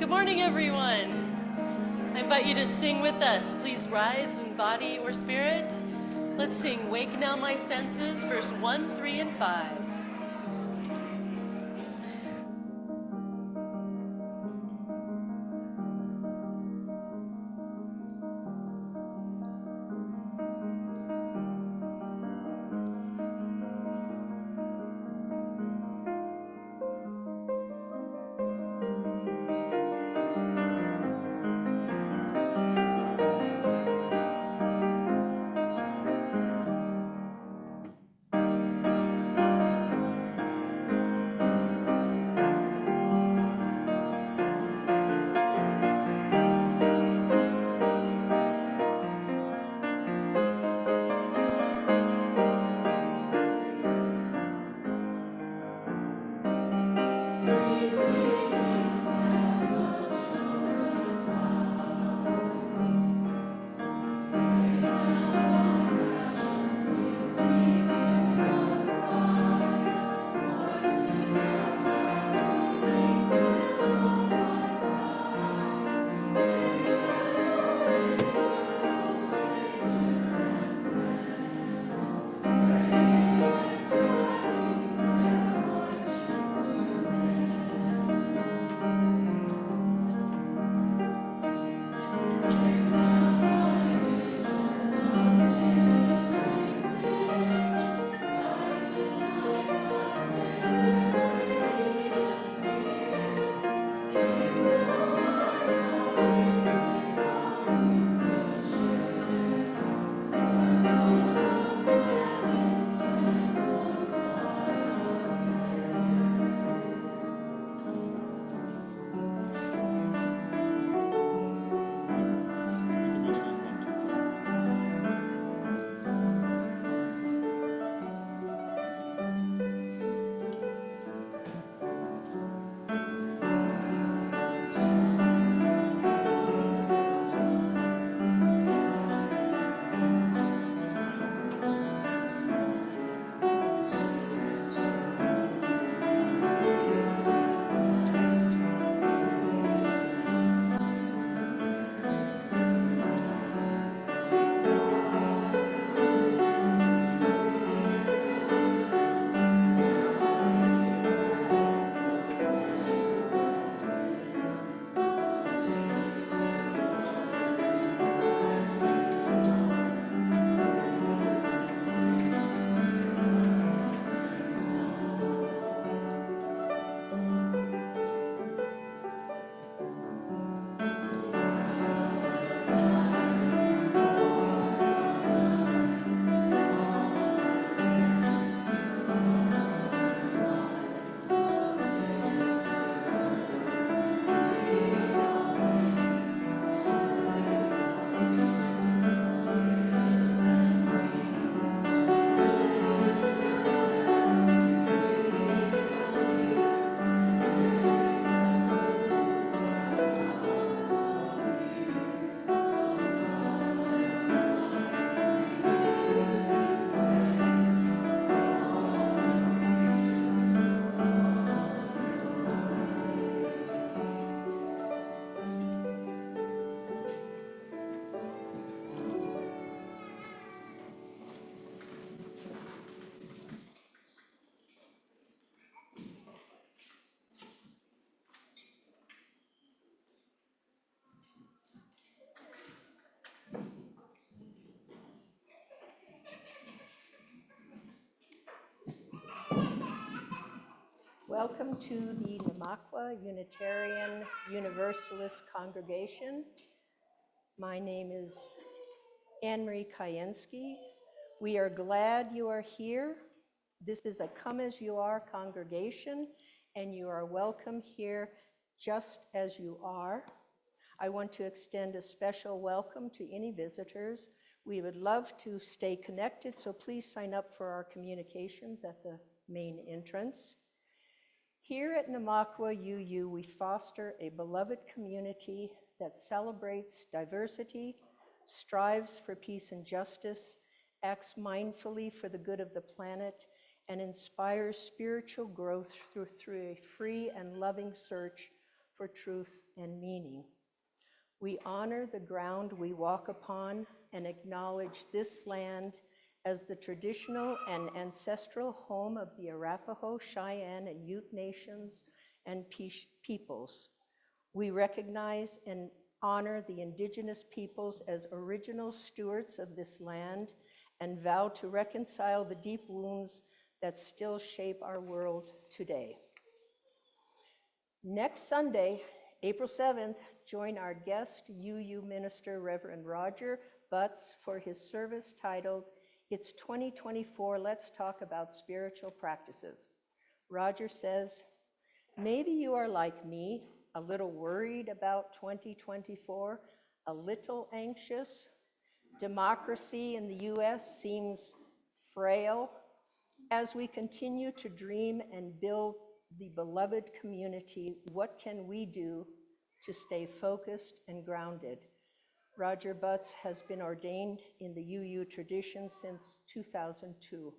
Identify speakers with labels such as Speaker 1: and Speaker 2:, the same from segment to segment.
Speaker 1: Good morning, everyone. I invite you to sing with us. Please rise in body or spirit. Let's sing Wake Now My Senses, verse 1, 3, and 5.
Speaker 2: Welcome to the NUUC Unitarian Universalist Congregation. My name is AnnMarie Kajencki. We are glad you are here. This is a come as you are congregation, and you are welcome here just as you are. I want to extend a special welcome to any visitors. We would love to stay connected, so please sign up for our communications at the main entrance. Here at NUUC UU, we foster a beloved community that celebrates diversity, strives for peace and justice, acts mindfully for the good of the planet, and inspires spiritual growth through a free and loving search for truth and meaning. We honor the ground we walk upon and acknowledge this land as the traditional and ancestral home of the Arapaho, Cheyenne, and Ute nations and peoples. We recognize and honor the indigenous peoples as original stewards of this land and vow to reconcile the deep wounds that still shape our world today. Next Sunday, April 7th, join our guest UU minister, Reverend Roger Butts, for his service titled, It's 2024, Let's Talk About Spiritual Practices. Roger says, maybe you are like me, a little worried about 2024, a little anxious. Democracy in the US seems frail. As we continue to dream and build the beloved community, what can we do to stay focused and grounded? Roger Butts has been ordained in the UU tradition since 2002.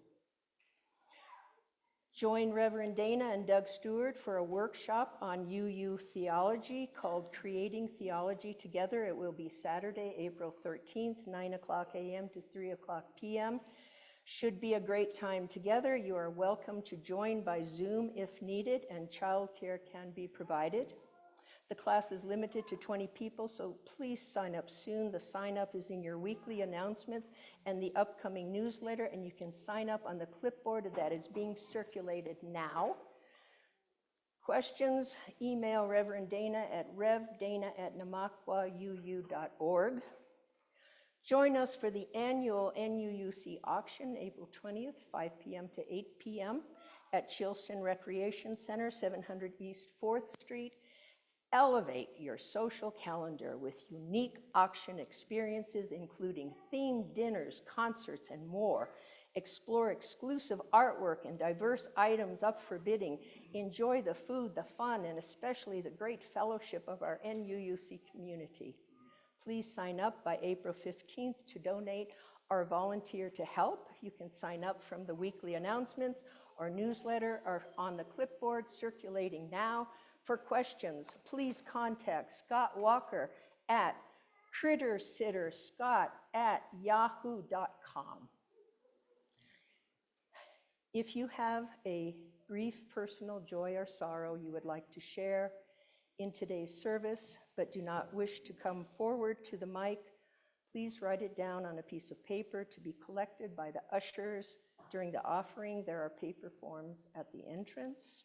Speaker 2: Join Reverend Dana and Doug Stewart for a workshop on UU theology called Creating Theology Together. It will be Saturday, April 13th, 9:00 a.m. to 3:00 p.m. Should be a great time together. You are welcome to join by Zoom if needed, and childcare can be provided. The class is limited to 20 people, so please sign up soon. The sign up is in your weekly announcements and the upcoming newsletter, and you can sign up on the clipboard that is being circulated now. Questions, email Reverend Dana at revdana@namaquauu.org. Join us for the annual NUUC auction, April 20th, 5 p.m. to 8 p.m. at Chilson Recreation Center, 700 East 4th Street. Elevate your social calendar with unique auction experiences, including themed dinners, concerts, and more. Explore exclusive artwork and diverse items up for bidding. Enjoy the food, the fun, and especially the great fellowship of our NUUC community. Please sign up by April 15th to donate or volunteer to help. You can sign up from the weekly announcements or newsletter or on the clipboard circulating now. For questions, please contact Scott Walker at crittersitterscott@yahoo.com. If you have a brief personal joy or sorrow you would like to share in today's service, but do not wish to come forward to the mic, please write it down on a piece of paper to be collected by the ushers during the offering. There are paper forms at the entrance.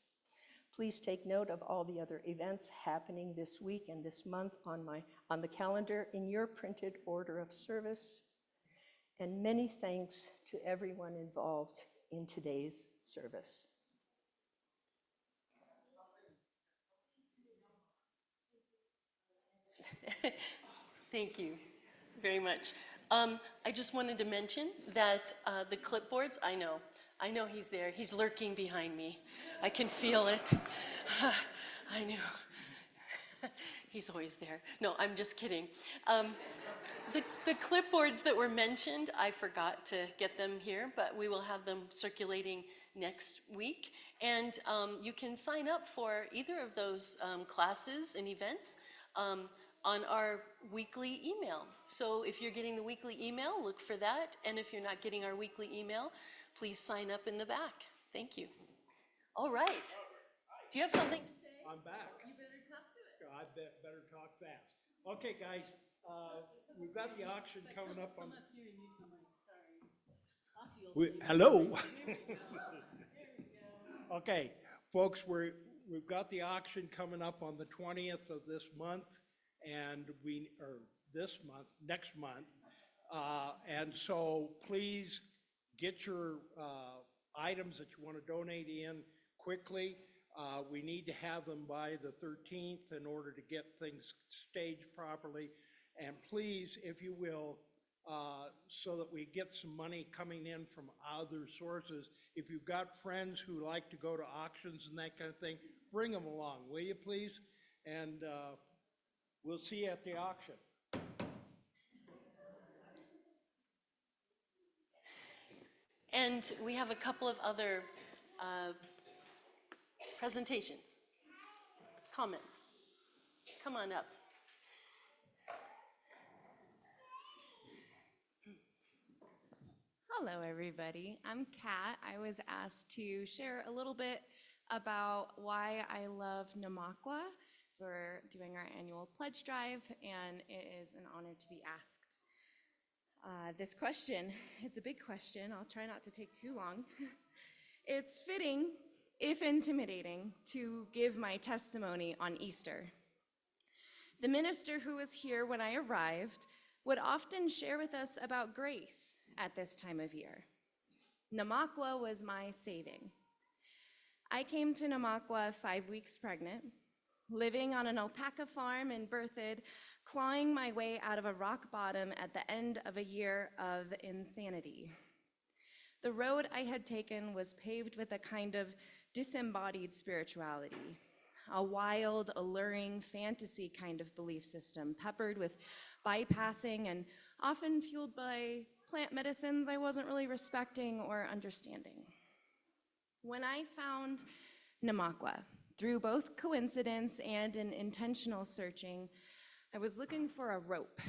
Speaker 2: Please take note of all the other events happening this week and this month on the calendar in your printed order of service. And many thanks to everyone involved in today's service.
Speaker 1: Thank you very much. I just wanted to mention that the clipboards, I know he's there. He's lurking behind me. I can feel it. I know. He's always there. No, I'm just kidding. The clipboards that were mentioned, I forgot to get them here, but we will have them circulating next week. And you can sign up for either of those classes and events on our weekly email. So if you're getting the weekly email, look for that. And if you're not getting our weekly email, please sign up in the back. Thank you. All right. Do you have something to say?
Speaker 3: I'm back.
Speaker 1: You better talk to us.
Speaker 3: I better talk fast. Okay, guys, we've got the auction coming up on.
Speaker 1: Come up here and use the mic. Sorry. Aussie old lady.
Speaker 3: Hello.
Speaker 1: There we go.
Speaker 3: Okay, folks, we've got the auction coming up on the 20th of this month, and next month. And so please get your items that you want to donate in quickly. We need to have them by the 13th in order to get things staged properly. And please, if you will, so that we get some money coming in from other sources, if you've got friends who like to go to auctions and that kind of thing, bring them along, will you please? And we'll see you at the auction.
Speaker 1: And we have a couple of other presentations, comments. come on up.
Speaker 4: Hello, everybody. I'm Kat. I was asked to share a little bit about why I love Namakwa. So we're doing our annual pledge drive, and it is an honor to be asked. This question, it's a big question. I'll try not to take too long. It's fitting, if intimidating, to give my testimony on Easter. The minister who was here when I arrived would often share with us about grace at this time of year. Namakwa was my saving. I came to Namakwa 5 weeks pregnant, living on an alpaca farm in Berthoud, clawing my way out of a rock bottom at the end of a year of insanity. The road I had taken was paved with a kind of disembodied spirituality, a wild, alluring fantasy kind of belief system, peppered with bypassing and often fueled by plant medicines I wasn't really respecting or understanding. When I found Namakwa, through both coincidence and an intentional searching, I was looking for a rope.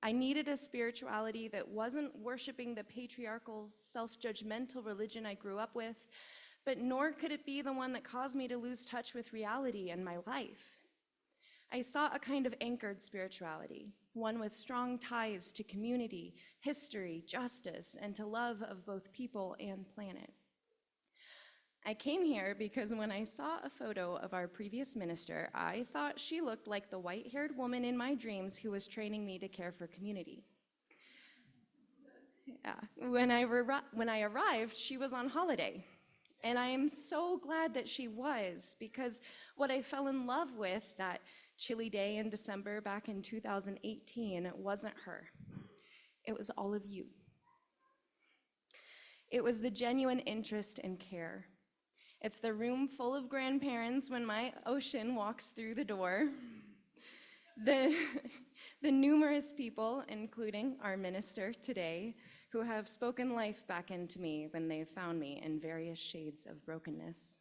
Speaker 4: I needed a spirituality that wasn't worshiping the patriarchal, self-judgmental religion I grew up with, but nor could it be the one that caused me to lose touch with reality and my life. I sought a kind of anchored spirituality, one with strong ties to community, history, justice, and to love of both people and planet. I came here because when I saw a photo of our previous minister, I thought she looked like the white-haired woman in my dreams who was training me to care for community. When I arrived, she was on holiday. And I am so glad that she was, because what I fell in love with that chilly day in December back in 2018 wasn't her. It was all of you. It was the genuine interest and care. It's the room full of grandparents when my ocean walks through the door. The numerous people, including our minister today, who have spoken life back into me when they've found me in various shades of brokenness.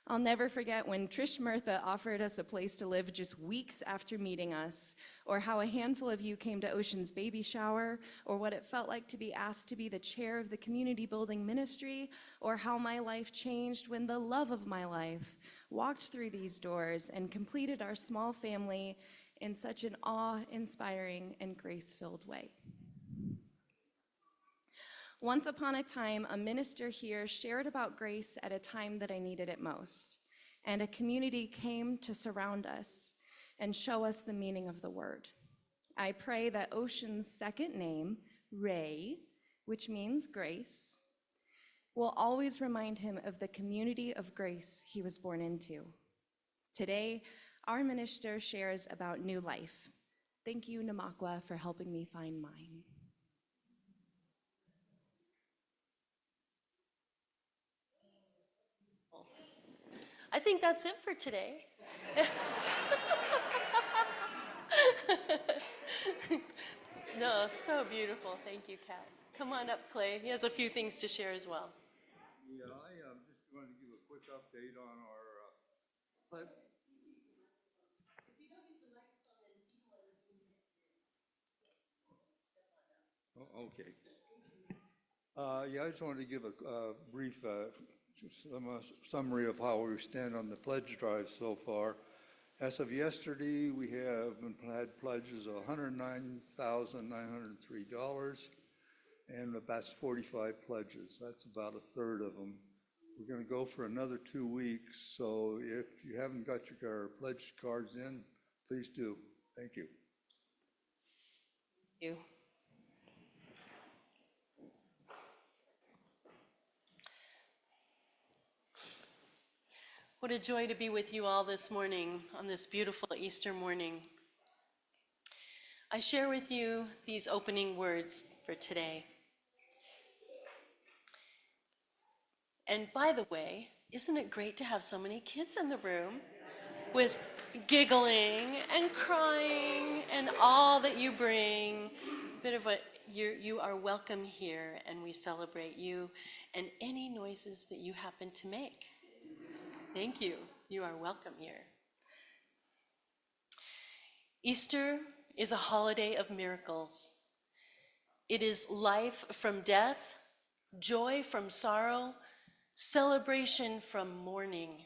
Speaker 4: I'll never forget when Trish Murtha offered us a place to live just weeks after meeting us, or how a handful of you came to Ocean's baby shower, or what it felt like to be asked to be the chair of the community building ministry, or how my life changed when the love of my life walked through these doors and completed our small family in such an awe-inspiring and grace-filled way. Once upon a time, a minister here shared about grace at a time that I needed it most, and a community came to surround us and show us the meaning of the word. I pray that Ocean's second name, Ray, which means grace, will always remind him of the community of grace he was born into. Today, our minister shares about new life. Thank you, Namakwa, for helping me find mine.
Speaker 1: I think that's it for today. No, so beautiful. Thank you, Kat. Come on up, Clay. He has a few things to share as well.
Speaker 5: Yeah, I just wanted to give a quick update on our pledge. Oh, okay. Yeah, I just wanted to give a brief summary of how we stand on the pledge drive so far. As of yesterday, we have had pledges of $109,903, and that's 45 pledges. That's about a third of them. We're going to go for another 2 weeks, so if you haven't got your pledge cards in, please do. Thank you.
Speaker 1: Thank you. What a joy to be with you all this morning, on this beautiful Easter morning. I share with you these opening words for today. And by the way, isn't it great to have so many kids in the room with giggling and crying and all that you bring? Bit of what you are welcome here, and we celebrate you and any noises that you happen to make. Thank you. You are welcome here. Easter is a holiday of miracles. It is life from death, joy from sorrow, celebration from mourning.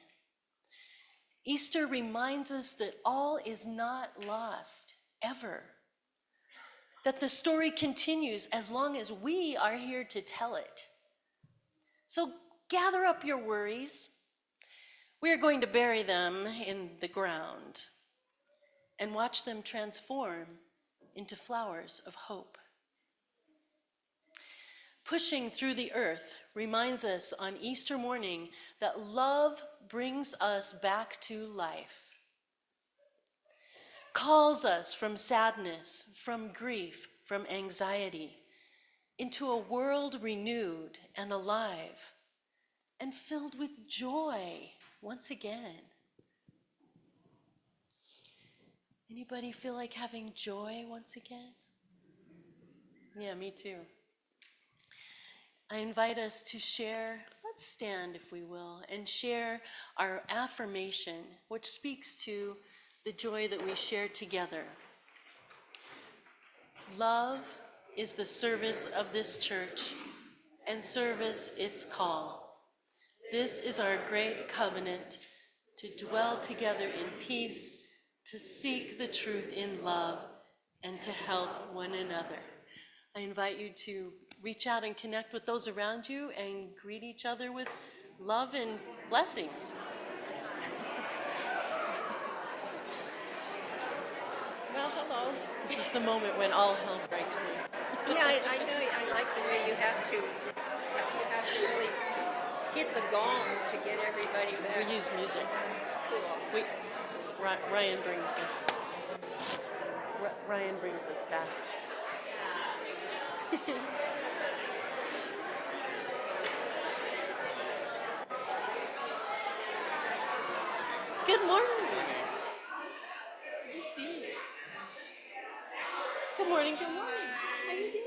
Speaker 1: Easter reminds us that all is not lost, ever. That the story continues as long as we are here to tell it. So gather up your worries. We are going to bury them in the ground and watch them transform into flowers of hope. Pushing through the earth reminds us on Easter morning that love brings us back to life, calls us from sadness, from grief, from anxiety, into a world renewed and alive and filled with joy once again. Anybody feel like having joy once again? Yeah, me too. I invite us to share, let's stand if we will, and share our affirmation, which speaks to the joy that we share together. Love is the service of this church, and service its call. This is our great covenant, to dwell together in peace, to seek the truth in love, and to help one another. I invite you to reach out and connect with those around you and greet each other with love and blessings.
Speaker 2: Well, hello.
Speaker 1: This is the moment when all hell breaks loose.
Speaker 2: Yeah, I know, I like the way you have to really hit the gong to get everybody back.
Speaker 1: We use music.
Speaker 2: It's cool.
Speaker 1: Ryan brings us. Ryan brings us back. Good morning. Good to see you. Good morning, good morning. How you doing?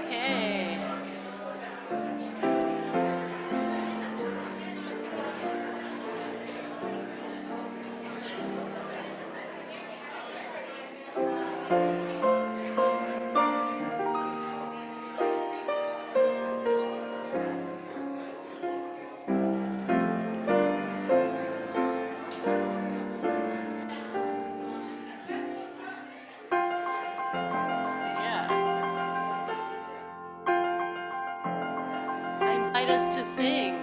Speaker 1: Okay. Yeah. I invite us to sing.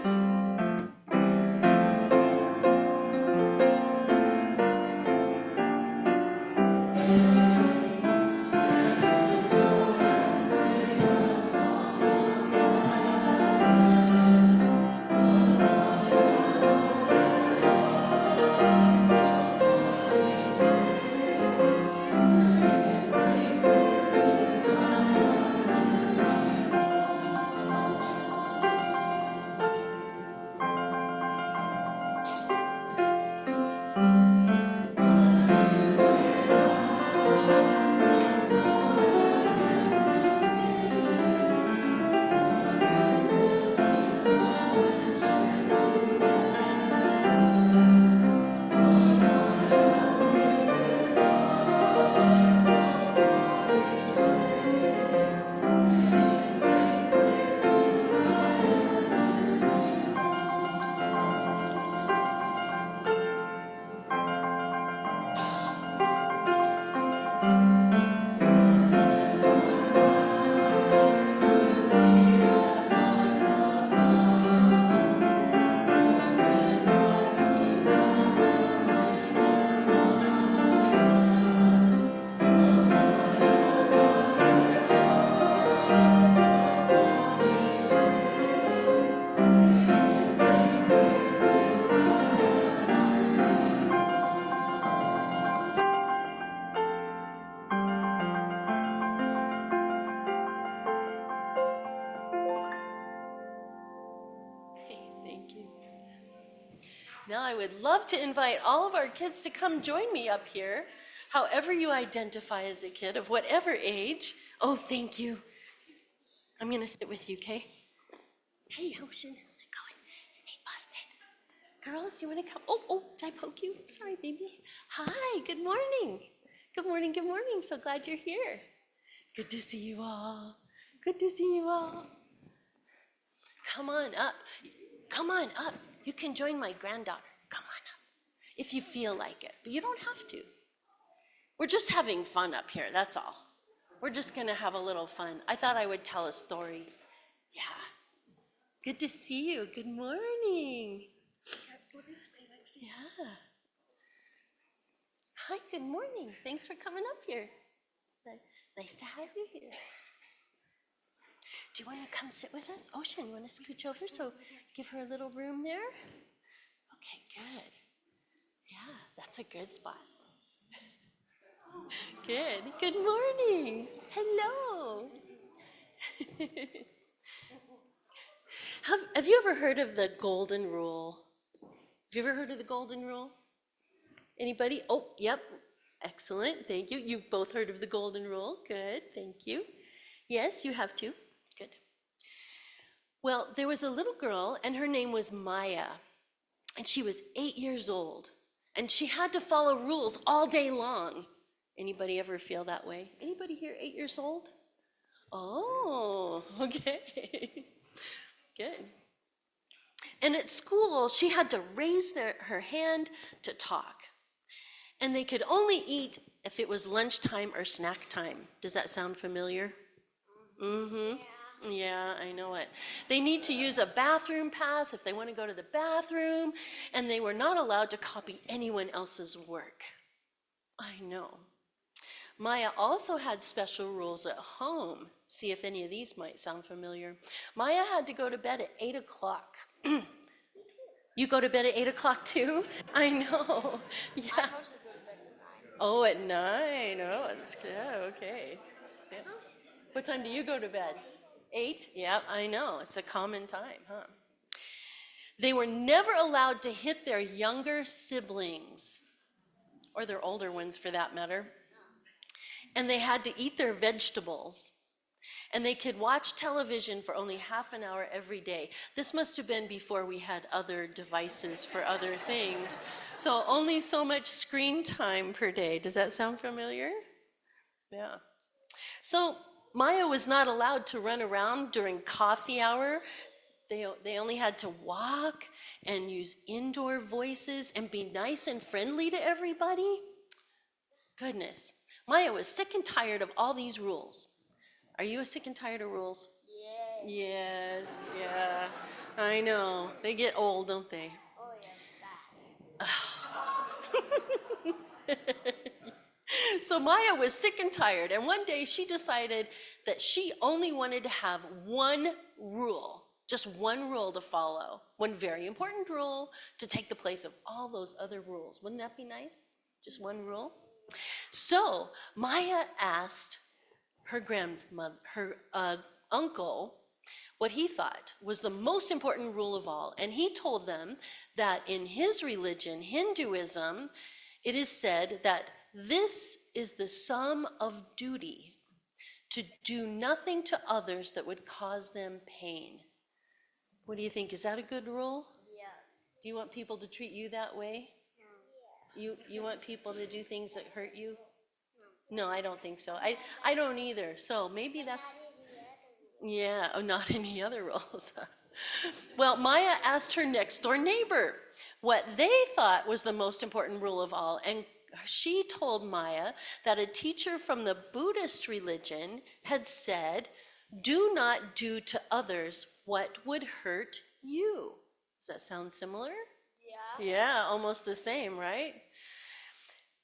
Speaker 1: Now I would love to invite all of our kids to come join me up here, however you identify as a kid of whatever age. Oh, thank you. I'm going to sit with you, okay? Hey, Ocean, how's it going? Hey, Busted. Girls, you want to come? Oh, did I poke you? I'm sorry, baby. Hi, good morning. Good morning, good morning. So glad you're here. Good to see you all. Good to see you all. Come on up. Come on up. You can join my granddaughter. Come on up. If you feel like it, but you don't have to. We're just having fun up here, that's all. We're just gonna have a little fun. I thought I would tell a story. Yeah. Good to see you. Good morning. Yeah. Hi, good morning. Thanks for coming up here. Nice to have you here. Do you want to come sit with us? Ocean, you want to scooch over so give her a little room there? Okay, good. Yeah, that's a good spot. Good. Good morning. Hello. Have you ever heard of the golden rule? Have you ever heard of the golden rule? Anybody? Oh, yep. Excellent. Thank you. You've both heard of the golden rule. Good. Thank you. Yes, you have too. Good. Well, there was a little girl, and her name was Maya, and she was 8 years old, and she had to follow rules all day long. Anybody ever feel that way? Anybody here 8 years old? Oh, okay. Good. And at school, she had to raise her hand to talk. And they could only eat if it was lunchtime or snack time. Does that sound familiar? Mm-hmm. Yeah, I know it. They need to use a bathroom pass if they want to go to the bathroom, and they were not allowed to copy anyone else's work. I know. Maya also had special rules at home. See if any of these might sound familiar. Maya had to go to bed at 8 o'clock. You go to bed at 8 o'clock too? I know. Yeah.
Speaker 6: I'm supposed to go to bed at 9.
Speaker 1: Oh, at 9. Oh, it's good. Okay. Yeah. What time do you go to bed? 8? Yeah, I know. It's a common time, huh? They were never allowed to hit their younger siblings, or their older ones for that matter. And they had to eat their vegetables. And they could watch television for only half an hour every day. This must have been before we had other devices for other things. So only so much screen time per day. Does that sound familiar? Yeah. So Maya was not allowed to run around during coffee hour. They only had to walk and use indoor voices and be nice and friendly to everybody. Goodness. Maya was sick and tired of all these rules. Are you sick and tired of rules?
Speaker 6: Yeah.
Speaker 1: Yes, yeah. I know. They get old, don't they?
Speaker 6: Oh, yeah,
Speaker 1: So Maya was sick and tired, and one day she decided that she only wanted to have one rule, just one rule to follow, one very important rule to take the place of all those other rules. Wouldn't that be nice? Just one rule? So Maya asked her uncle what he thought was the most important rule of all. And he told them that in his religion, Hinduism, it is said that this is the sum of duty, to do nothing to others that would cause them pain. What do you think? Is that a good rule?
Speaker 6: yes.
Speaker 1: Do you want people to treat you that way? You want people to do things that hurt you? No, I don't think so. I don't either. So maybe that's, yeah, oh, not any other rules. Well, Maya asked her next door neighbor what they thought was the most important rule of all. And she told Maya that a teacher from the Buddhist religion had said, do not do to others what would hurt you. Does that sound similar?
Speaker 6: Yeah.
Speaker 1: Yeah, almost the same, right?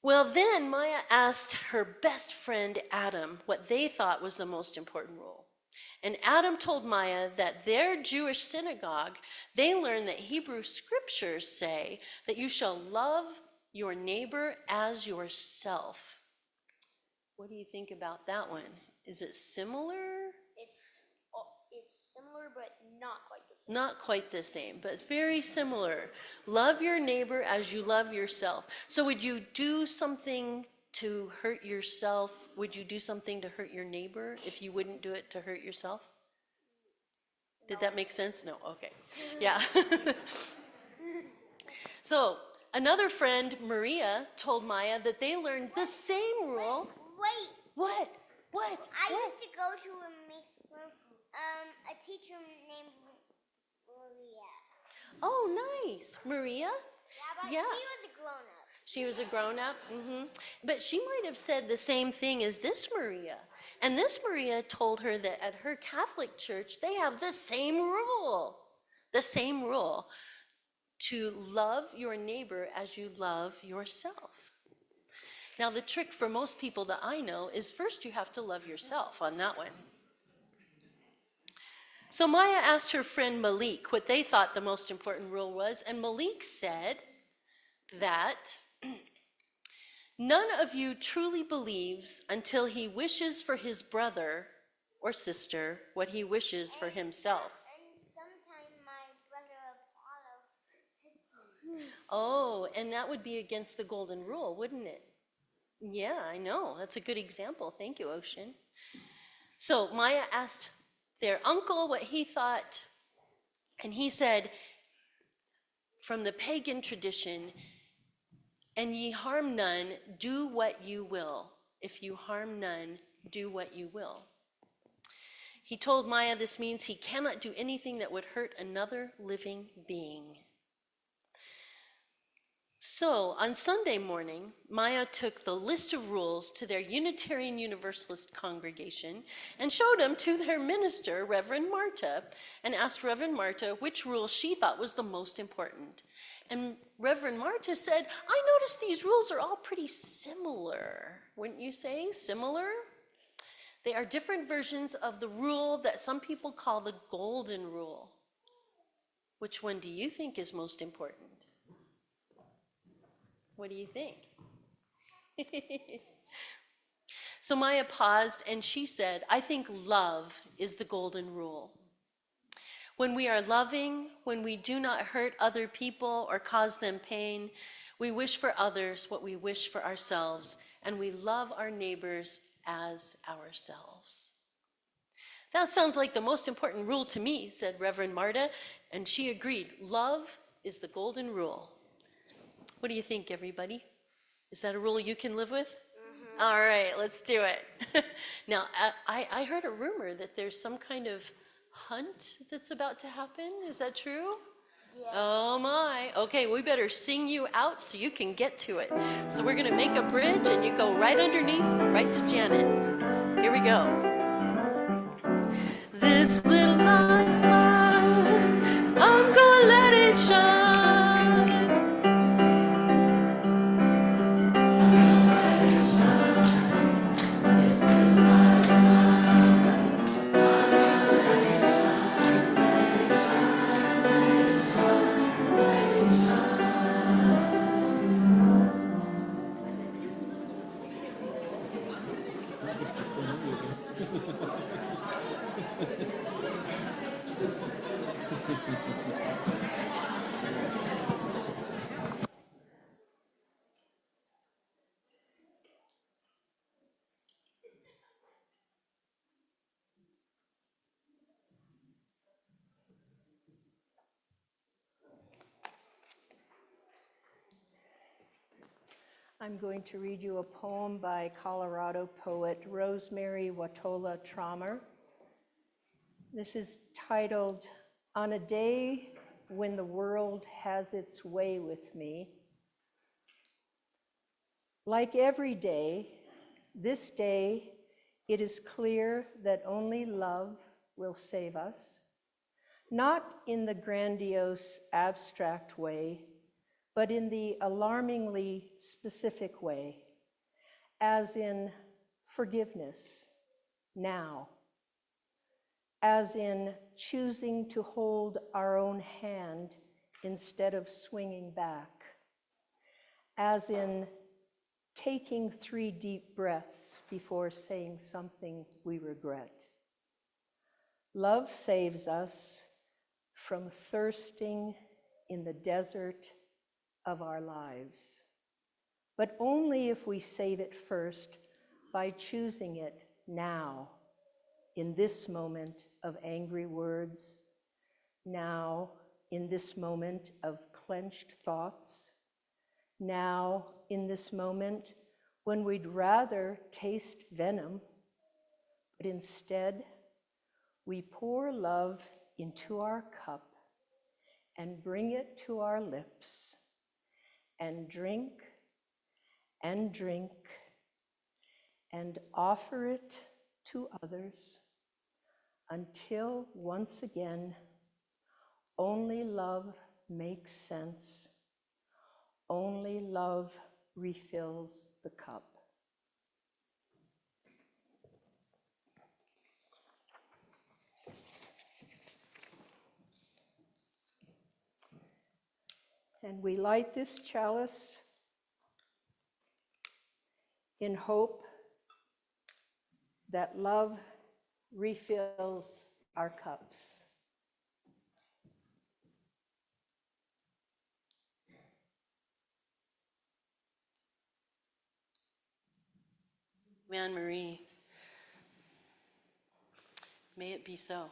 Speaker 1: Well, then Maya asked her best friend Adam what they thought was the most important rule. And Adam told Maya that their Jewish synagogue, they learned that Hebrew scriptures say that you shall love your neighbor as yourself. What do you think about that one? Is it similar?
Speaker 6: It's similar, but not quite the same.
Speaker 1: Not quite the same, but it's very similar. Love your neighbor as you love yourself. So would you do something to hurt yourself? Would you do something to hurt your neighbor if you wouldn't do it to hurt yourself? Did that make sense? No, okay. Yeah. So another friend, Maria, told Maya that they learned the same rule.
Speaker 6: Wait,
Speaker 1: What? What?
Speaker 6: I
Speaker 1: What?
Speaker 6: used to go to a teacher named Maria.
Speaker 1: Oh, nice. Maria?
Speaker 6: Yeah, but
Speaker 1: Yeah.
Speaker 6: she was a grown-up.
Speaker 1: She was a grown-up? Mm-hmm. But she might have said the same thing as this Maria. And this Maria told her that at her Catholic church, they have the same rule. The same rule. To love your neighbor as you love yourself. Now, the trick for most people that I know is first you have to love yourself on that one. So Maya asked her friend Malik what they thought the most important rule was, and Malik said that none of you truly believes until he wishes for his brother or sister what he wishes for himself.
Speaker 6: And sometimes my brother Apollo hits me.
Speaker 1: Oh, and that would be against the golden rule, wouldn't it? Yeah, I know. That's a good example. Thank you, Ocean. So Maya asked their uncle what he thought, and he said, from the pagan tradition, and ye harm none, do what you will. If you harm none, do what you will. He told Maya this means he cannot do anything that would hurt another living being. So on Sunday morning, Maya took the list of rules to their Unitarian Universalist congregation and showed them to their minister, Reverend Marta, and asked Reverend Marta which rule she thought was the most important. And Reverend Marta said, I noticed these rules are all pretty similar. Wouldn't you say similar? They are different versions of the rule that some people call the golden rule. Which one do you think is most important? What do you think? So Maya paused and she said, I think love is the golden rule. When we are loving, when we do not hurt other people or cause them pain, we wish for others what we wish for ourselves, and we love our neighbors as ourselves. That sounds like the most important rule to me, said Reverend Marta, and she agreed. Love is the golden rule. What do you think, everybody? Is that a rule you can live with? Mm-hmm. All right, let's do it. Now, I heard a rumor that there's some kind of hunt that's about to happen. Is that true?
Speaker 6: Yeah.
Speaker 1: Oh my. Okay, we better sing you out so you can get to it. So we're going to make a bridge and you go right underneath, right to Janet. Here we go. This little light, I'm gonna let it shine.
Speaker 2: I'm going to read you a poem by Colorado poet Rosemary Watola Traumer. This is titled, On a Day When the World Has Its Way with Me. Like every day, this day, it is clear that only love will save us, not in the grandiose, abstract way, but in the alarmingly specific way, as in forgiveness now, as in choosing to hold our own hand instead of swinging back, as in taking 3 deep breaths before saying something we regret. Love saves us from thirsting in the desert of our lives, but only if we save it first by choosing it now, in this moment of angry words, now in this moment of clenched thoughts, now in this moment when we'd rather taste venom, but instead we pour love into our cup and bring it to our lips and drink and drink and offer it to others until once again only love makes sense, only love refills the cup. And we light this chalice in hope that love refills our cups.
Speaker 1: AnnMarie, may it be so.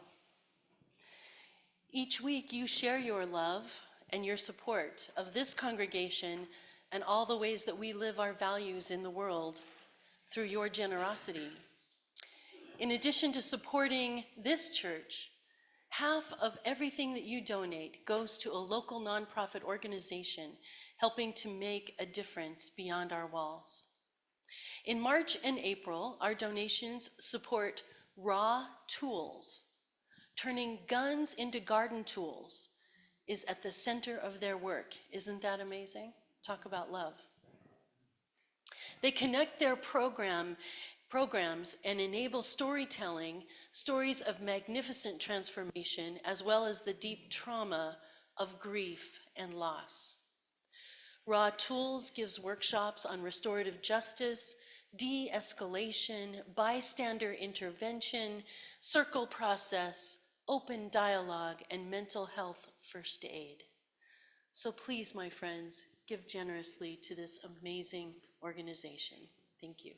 Speaker 1: Each week you share your love and your support of this congregation and all the ways that we live our values in the world through your generosity. In addition to supporting this church, half of everything that you donate goes to a local nonprofit organization helping to make a difference beyond our walls. In March and April, our donations support Raw Tools. Turning guns into garden tools is at the center of their work. Isn't that amazing? Talk about love. They connect their programs and enable storytelling, stories of magnificent transformation, as well as the deep trauma of grief and loss. Raw Tools gives workshops on restorative justice, de-escalation, bystander intervention, circle process, open dialogue, and mental health first aid. So please, my friends, give generously to this amazing organization. Thank you.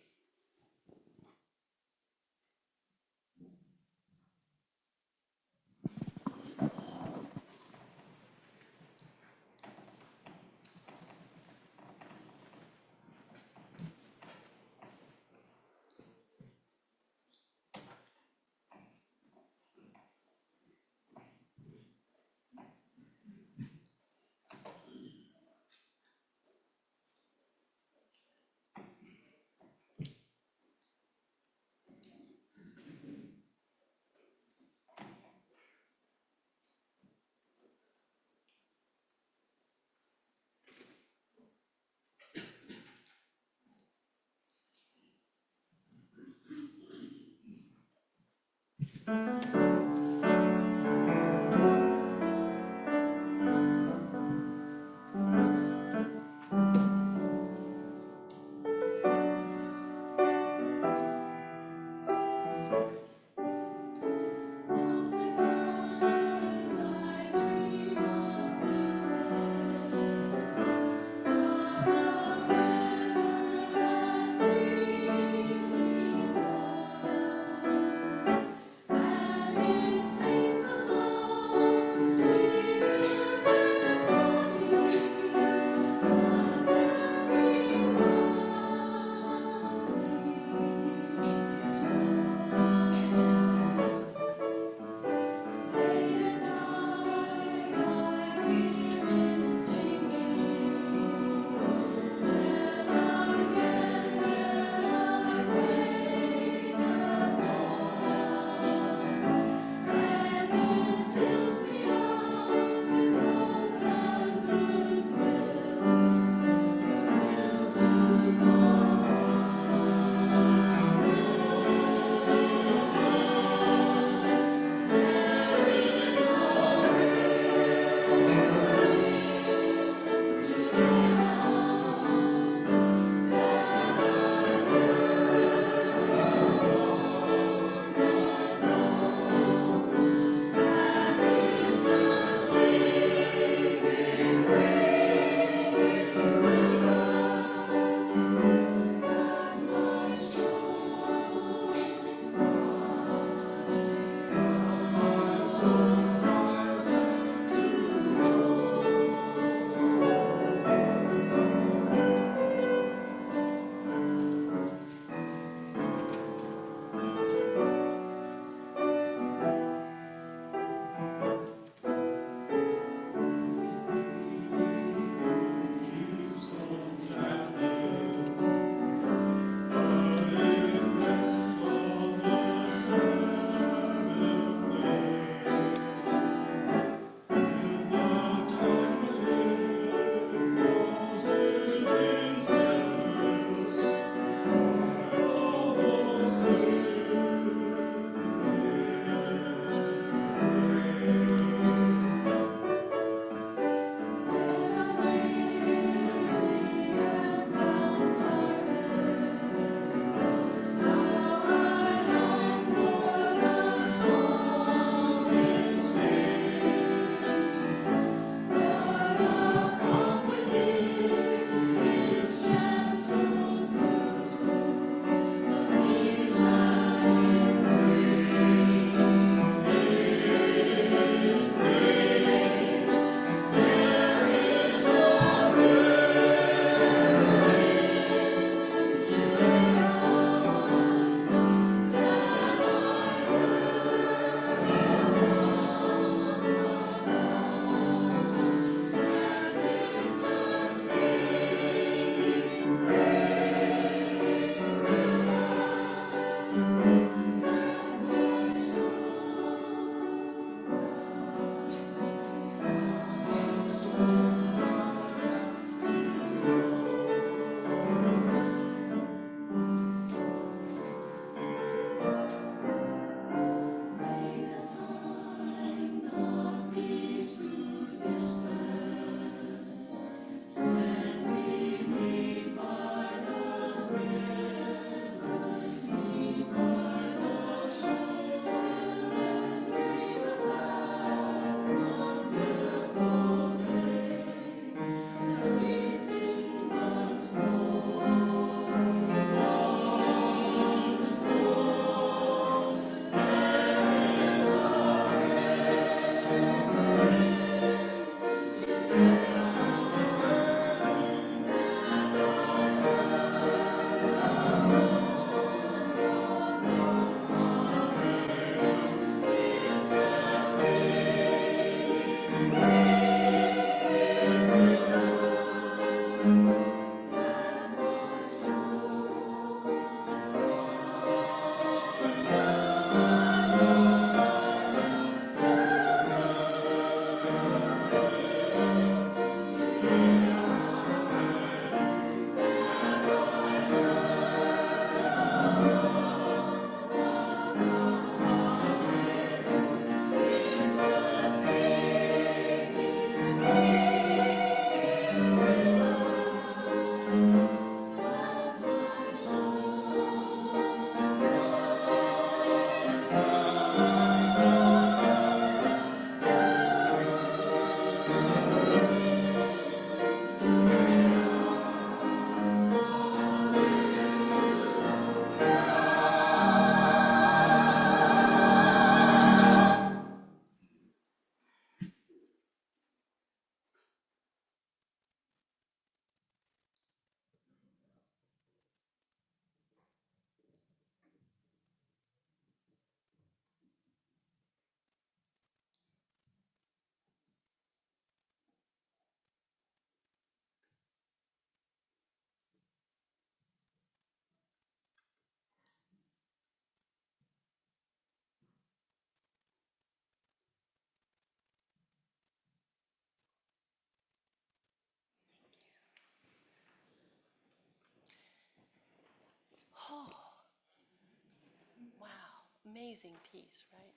Speaker 1: Amazing piece, right?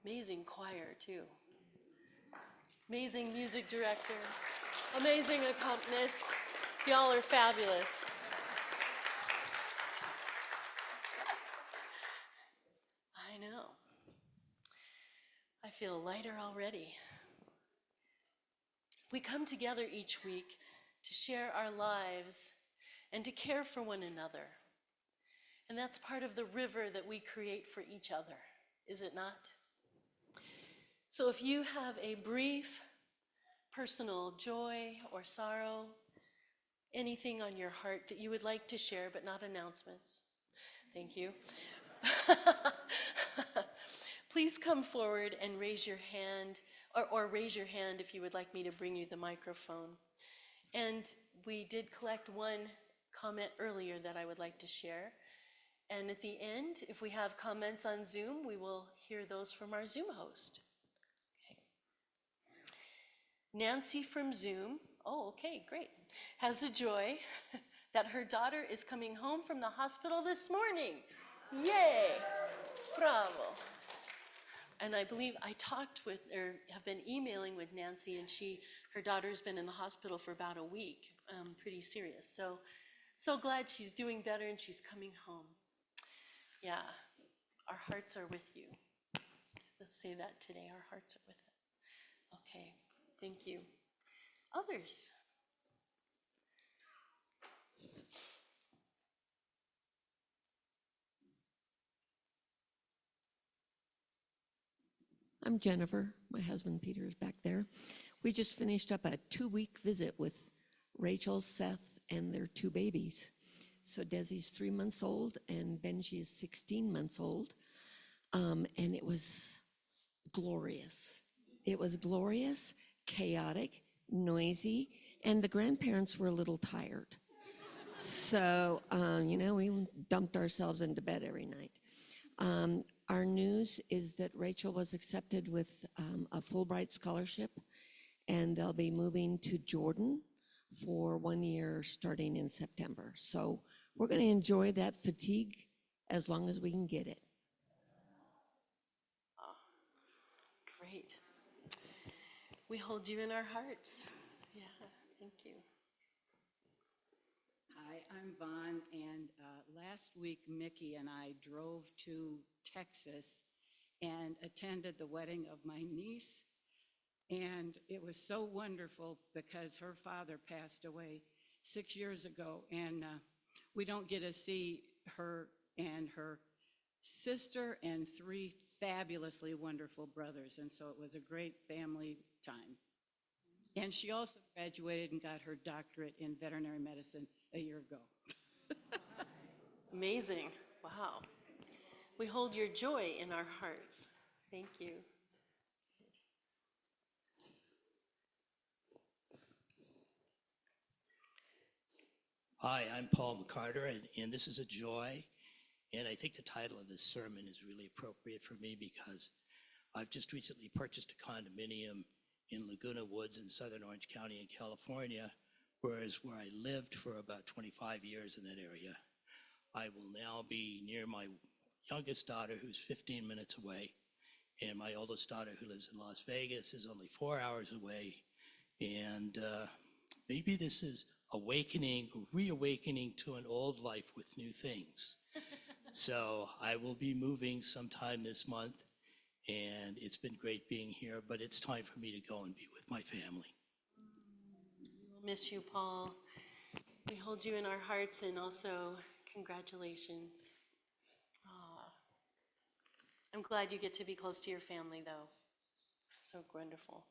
Speaker 1: Amazing choir, too. Amazing music director. Amazing accompanist. Y'all are fabulous. I know. I feel lighter already. We come together each week to share our lives and to care for one another. And that's part of the river that we create for each other, is it not? So if you have a brief personal joy or sorrow, anything on your heart that you would like to share, but not announcements, thank you. Please come forward and raise your hand, or raise your hand if you would like me to bring you the microphone. And we did collect one comment earlier that I would like to share. And at the end, if we have comments on Zoom, we will hear those from our Zoom host. Okay. Nancy from Zoom, oh, okay, great, has the joy that her daughter is coming home from the hospital this morning. Yay, bravo. And I believe I talked with, or have been emailing with Nancy, and her daughter's been in the hospital for about a week, pretty serious. So glad she's doing better and she's coming home. Yeah, our hearts are with you. Let's say that today, our hearts are with it. Okay, thank you. Others?
Speaker 7: I'm Jennifer. My husband Peter is back there. We just finished up a 2-week visit with Rachel, Seth, and their 2 babies. So Desi's 3 months old and Benji is 16 months old. And it was glorious. It was glorious, chaotic, noisy, and the grandparents were a little tired. So, we dumped ourselves into bed every night. Our news is that Rachel was accepted with a Fulbright scholarship, and they'll be moving to Jordan for 1 year starting in September. So we're going to enjoy that fatigue as long as we can get it.
Speaker 1: Oh, great. We hold you in our hearts. Yeah, thank you.
Speaker 8: Hi, I'm Vaughn, and last week Mickey and I drove to Texas and attended the wedding of my niece, and it was so wonderful because her father passed away 6 years ago, and we don't get to see her and her sister and 3 fabulously wonderful brothers, and so it was a great family time. And she also graduated and got her doctorate in veterinary medicine a year ago.
Speaker 1: Amazing. Wow. We hold your joy in our hearts. Thank you.
Speaker 9: Hi, I'm Paul McCarter, and this is a joy. And I think the title of this sermon is really appropriate for me because I've just recently purchased a condominium in Laguna Woods in southern Orange County in California, whereas where I lived for about 25 years in that area. I will now be near my youngest daughter, who's 15 minutes away, and my oldest daughter, who lives in Las Vegas, is only 4 hours away. And maybe this is reawakening to an old life with new things. So I will be moving sometime this month, and it's been great being here, but it's time for me to go and be with my family.
Speaker 1: We'll miss you, Paul. We hold you in our hearts, and also congratulations. Aw. I'm glad you get to be close to your family, though. So wonderful.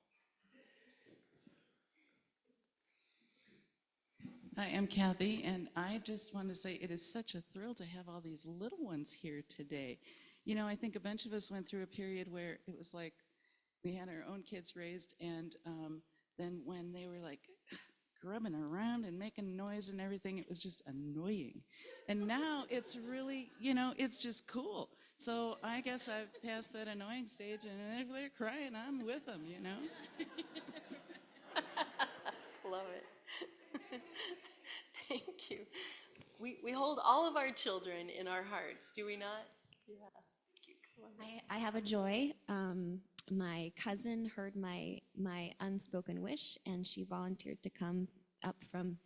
Speaker 10: Hi, I'm Kathy, and I just want to say it is such a thrill to have all these little ones here today. You know, I think a bunch of us went through a period where it was like we had our own kids raised, and then when they were like grubbing around and making noise and everything, it was just annoying. And now it's really, it's just cool. So I guess I've passed that annoying stage, and if they're crying, I'm with them,
Speaker 1: Love it. Thank you. We hold all of our children in our hearts, do we not? Yeah.
Speaker 11: I have a joy. My cousin heard my unspoken wish, and she volunteered to come up from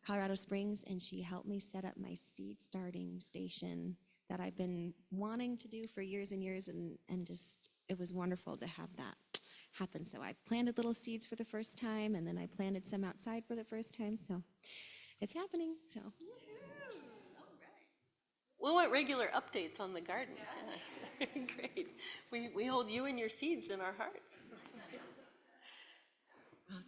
Speaker 11: Colorado Springs, and she helped me set up my seed starting station that I've been wanting to do for years and years, and just, it was wonderful to have that happen. So I planted little seeds for the first time, and then I planted some outside for the first time, so it's happening, so.
Speaker 1: We want regular updates on the garden. Yeah. Great. We hold you and your seeds in our hearts.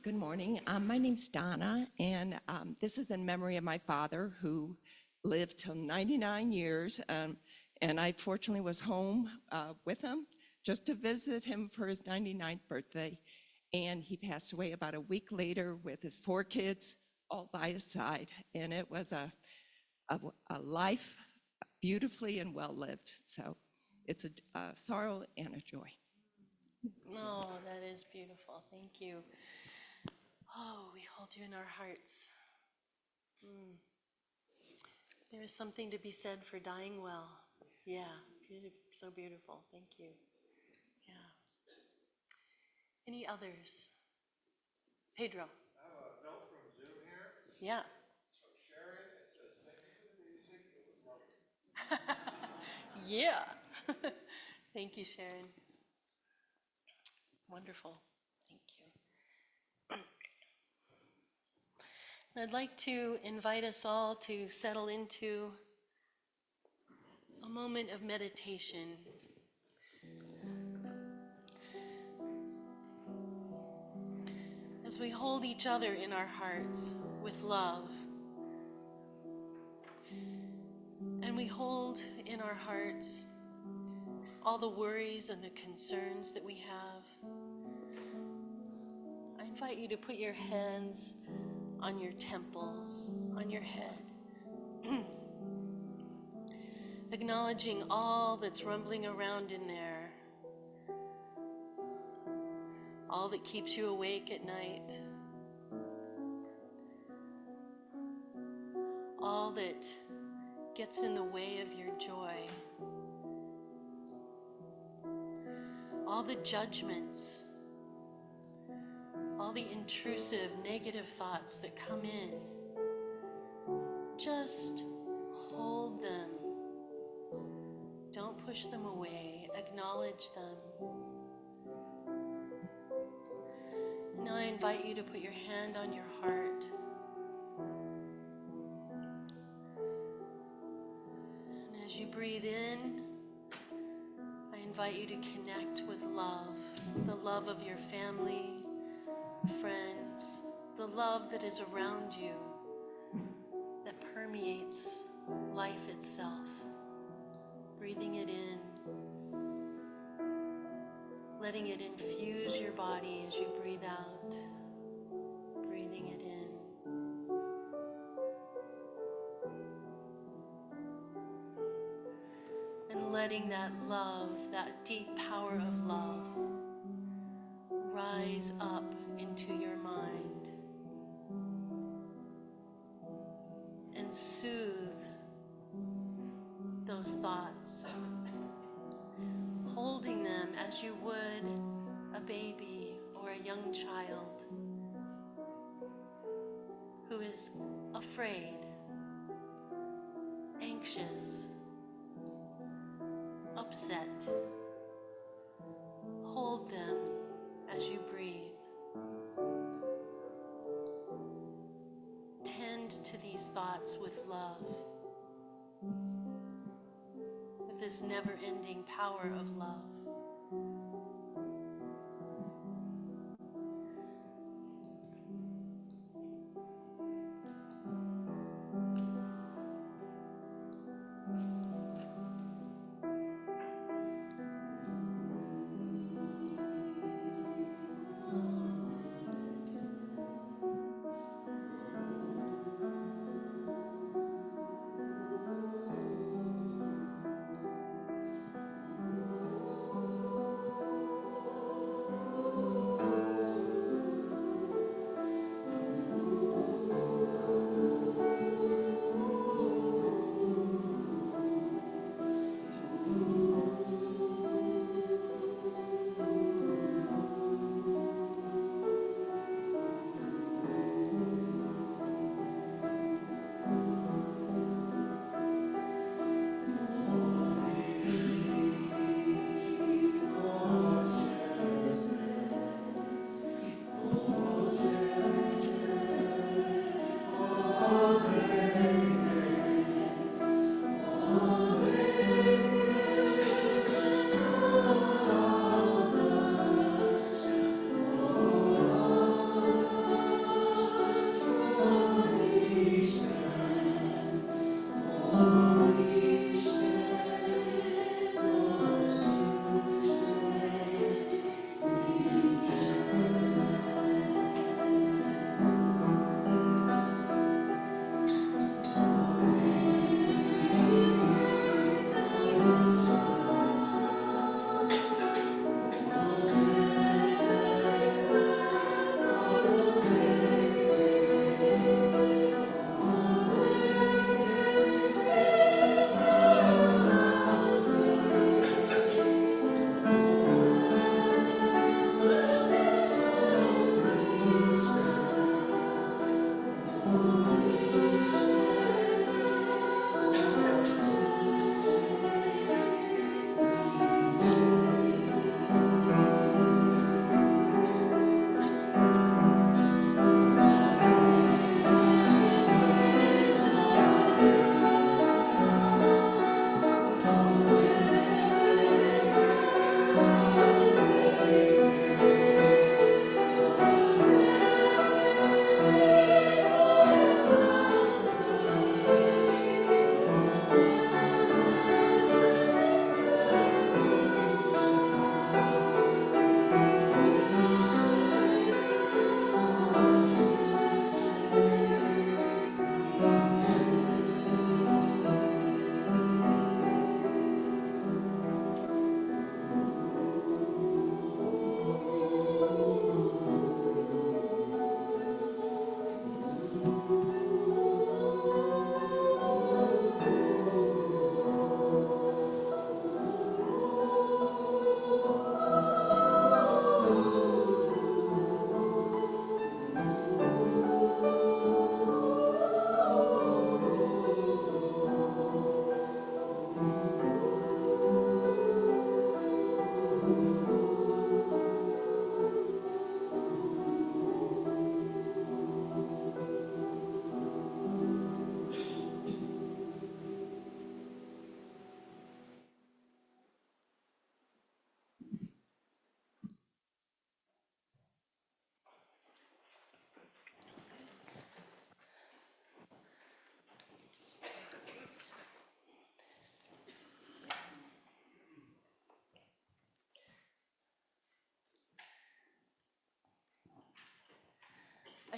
Speaker 12: Good morning. My name's Donna, and this is in memory of my father, who lived till 99 years, and I fortunately was home with him just to visit him for his 99th birthday, and he passed away about a week later with his 4 kids all by his side, and it was a life beautifully and well lived. So it's a sorrow and a joy.
Speaker 1: Oh, that is beautiful. Thank you. Oh, we hold you in our hearts. There is something to be said for dying well. Yeah, so beautiful. Thank you. Yeah. Any others? Pedro.
Speaker 13: I have a note from Zoom here.
Speaker 1: Yeah.
Speaker 13: It's from Sharon. It says, thank you for the music. It was lovely.
Speaker 1: Yeah. Thank you, Sharon. Wonderful. Thank you. I'd like to invite us all to settle into a moment of meditation. As we hold each other in our hearts with love, and we hold in our hearts all the worries and the concerns that we have, I invite you to put your hands on your temples, on your head, acknowledging all that's rumbling around in there, all that keeps you awake at night, all that gets in the way of your joy, all the judgments, all the intrusive negative thoughts that come in. Just hold them. Don't push them away. Acknowledge them. Now I invite you to put your hand on your heart. And as you breathe in, I invite you to connect with love, the love of your family, friends, the love that is around you, that permeates life itself. Breathing it in, letting it infuse your body as you breathe out, breathing it in. And letting that love, that deep power of love, rise up into your mind and soothe those thoughts, holding them as you would a baby or a young child who is afraid, anxious, upset. Hold them as you breathe. Tend to these thoughts with love, with this never-ending power of love.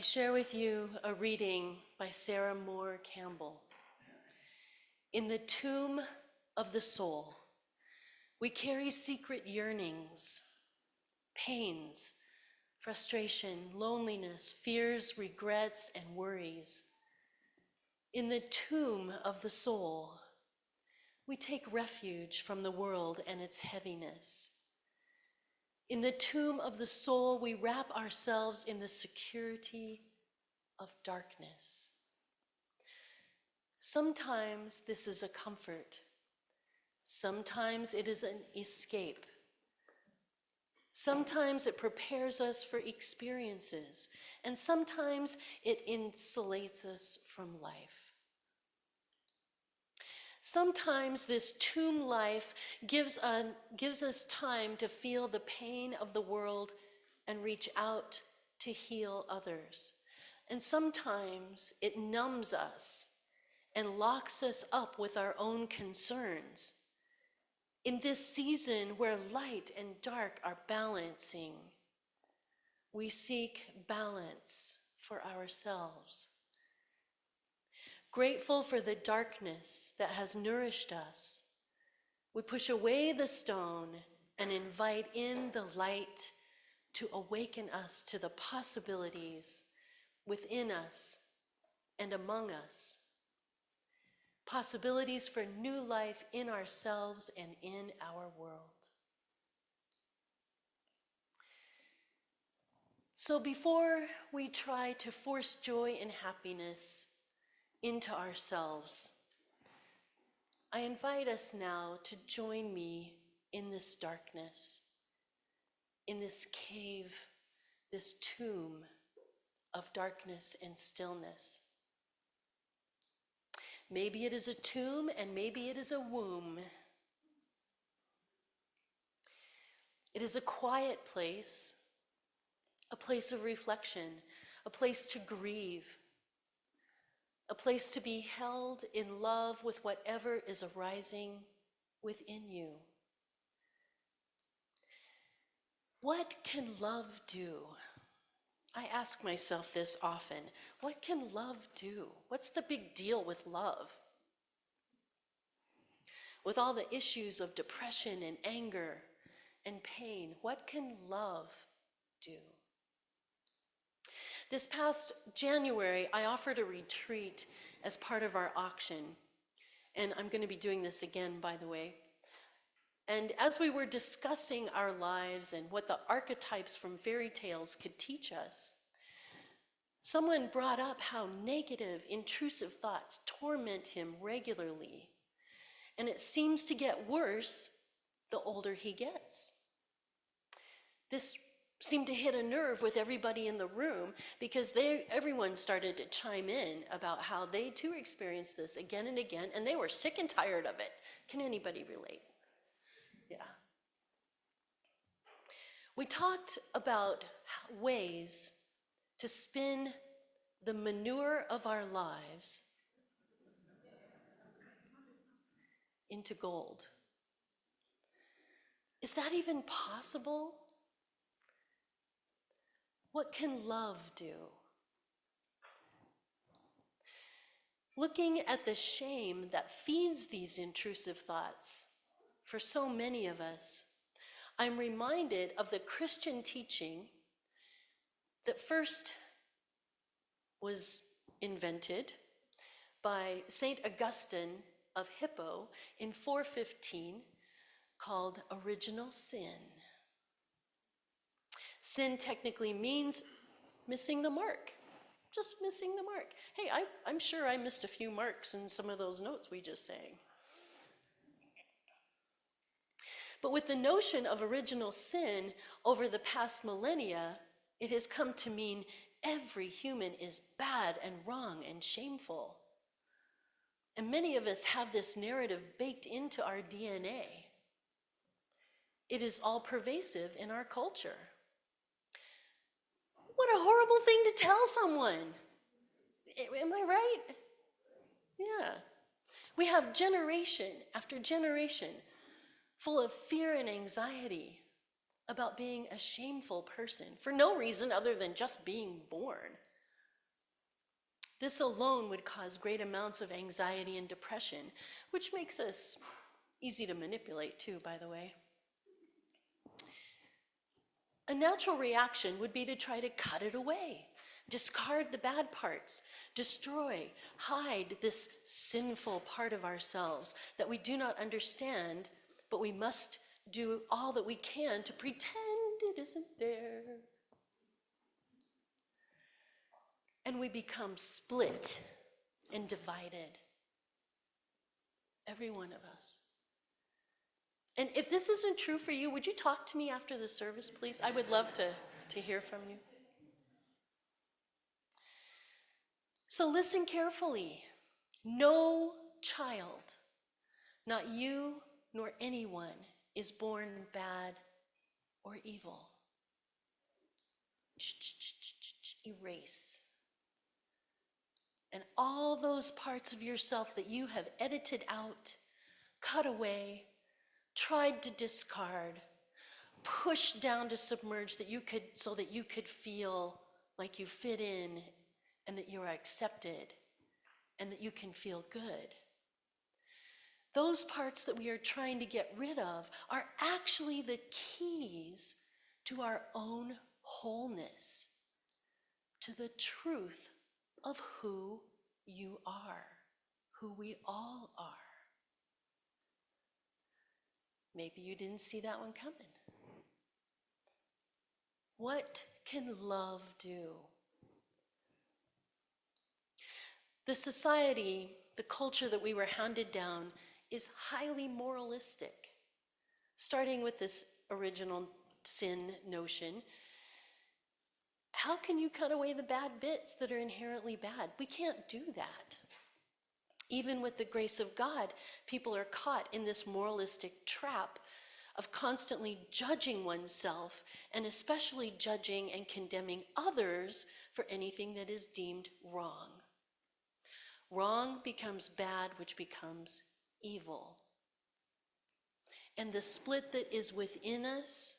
Speaker 1: share with you a reading by Sarah Moore Campbell. In the tomb of the soul, we carry secret yearnings, pains, frustration, loneliness, fears, regrets, and worries. In the tomb of the soul, we take refuge from the world and its heaviness. In the tomb of the soul, we wrap ourselves in the security of darkness. Sometimes this is a comfort. Sometimes it is an escape. Sometimes it prepares us for experiences, and sometimes it insulates us from life. Sometimes this tomb life gives us time to feel the pain of the world and reach out to heal others. And sometimes it numbs us and locks us up with our own concerns. In this season where light and dark are balancing, we seek balance for ourselves. Grateful for the darkness that has nourished us, we push away the stone and invite in the light to awaken us to the possibilities within us and among us. Possibilities for new life in ourselves and in our world. So before we try to force joy and happiness into ourselves, I invite us now to join me in this darkness, in this cave, this tomb of darkness and stillness. Maybe it is a tomb and maybe it is a womb. It is a quiet place, a place of reflection, a place to grieve, a place to be held in love with whatever is arising within you. What can love do? I ask myself this often. What can love do? What's the big deal with love? With all the issues of depression and anger and pain, what can love do? This past January, I offered a retreat as part of our auction, and I'm going to be doing this again, by the way. And as we were discussing our lives and what the archetypes from fairy tales could teach us, someone brought up how negative, intrusive thoughts torment him regularly, and it seems to get worse the older he gets. This seemed to hit a nerve with everybody in the room because everyone started to chime in about how they too experienced this again and again, and they were sick and tired of it. Can anybody relate? Yeah. We talked about ways to spin the manure of our lives into gold. Is that even possible? What can love do? Looking at the shame that feeds these intrusive thoughts, for so many of us, I'm reminded of the Christian teaching that first was invented by St. Augustine of Hippo in 415, called original sin. Sin technically means missing the mark, just missing the mark. Hey, I'm sure I missed a few marks in some of those notes we just sang. But with the notion of original sin over the past millennia, it has come to mean every human is bad and wrong and shameful. And many of us have this narrative baked into our DNA. It is all pervasive in our culture. What a horrible thing to tell someone. Am I right? Yeah. We have generation after generation full of fear and anxiety about being a shameful person for no reason other than just being born. This alone would cause great amounts of anxiety and depression, which makes us easy to manipulate too, by the way. A natural reaction would be to try to cut it away, discard the bad parts, destroy, hide this sinful part of ourselves that we do not understand, but we must do all that we can to pretend it isn't there. And we become split and divided. Every one of us. And if this isn't true for you, would you talk to me after the service, please? I would love to hear from you. So listen carefully. No child, not you nor anyone, is born bad or evil. Erase. And all those parts of yourself that you have edited out, cut away, tried to discard, pushed down to submerge so that you could feel like you fit in and that you are accepted and that you can feel good. Those parts that we are trying to get rid of are actually the keys to our own wholeness, to the truth of who you are, who we all are. Maybe you didn't see that one coming. What can love do? The society, the culture that we were handed down is highly moralistic, starting with this original sin notion. How can you cut away the bad bits that are inherently bad? We can't do that. Even with the grace of God, people are caught in this moralistic trap of constantly judging oneself, and especially judging and condemning others for anything that is deemed wrong. Wrong becomes bad, which becomes evil. And the split that is within us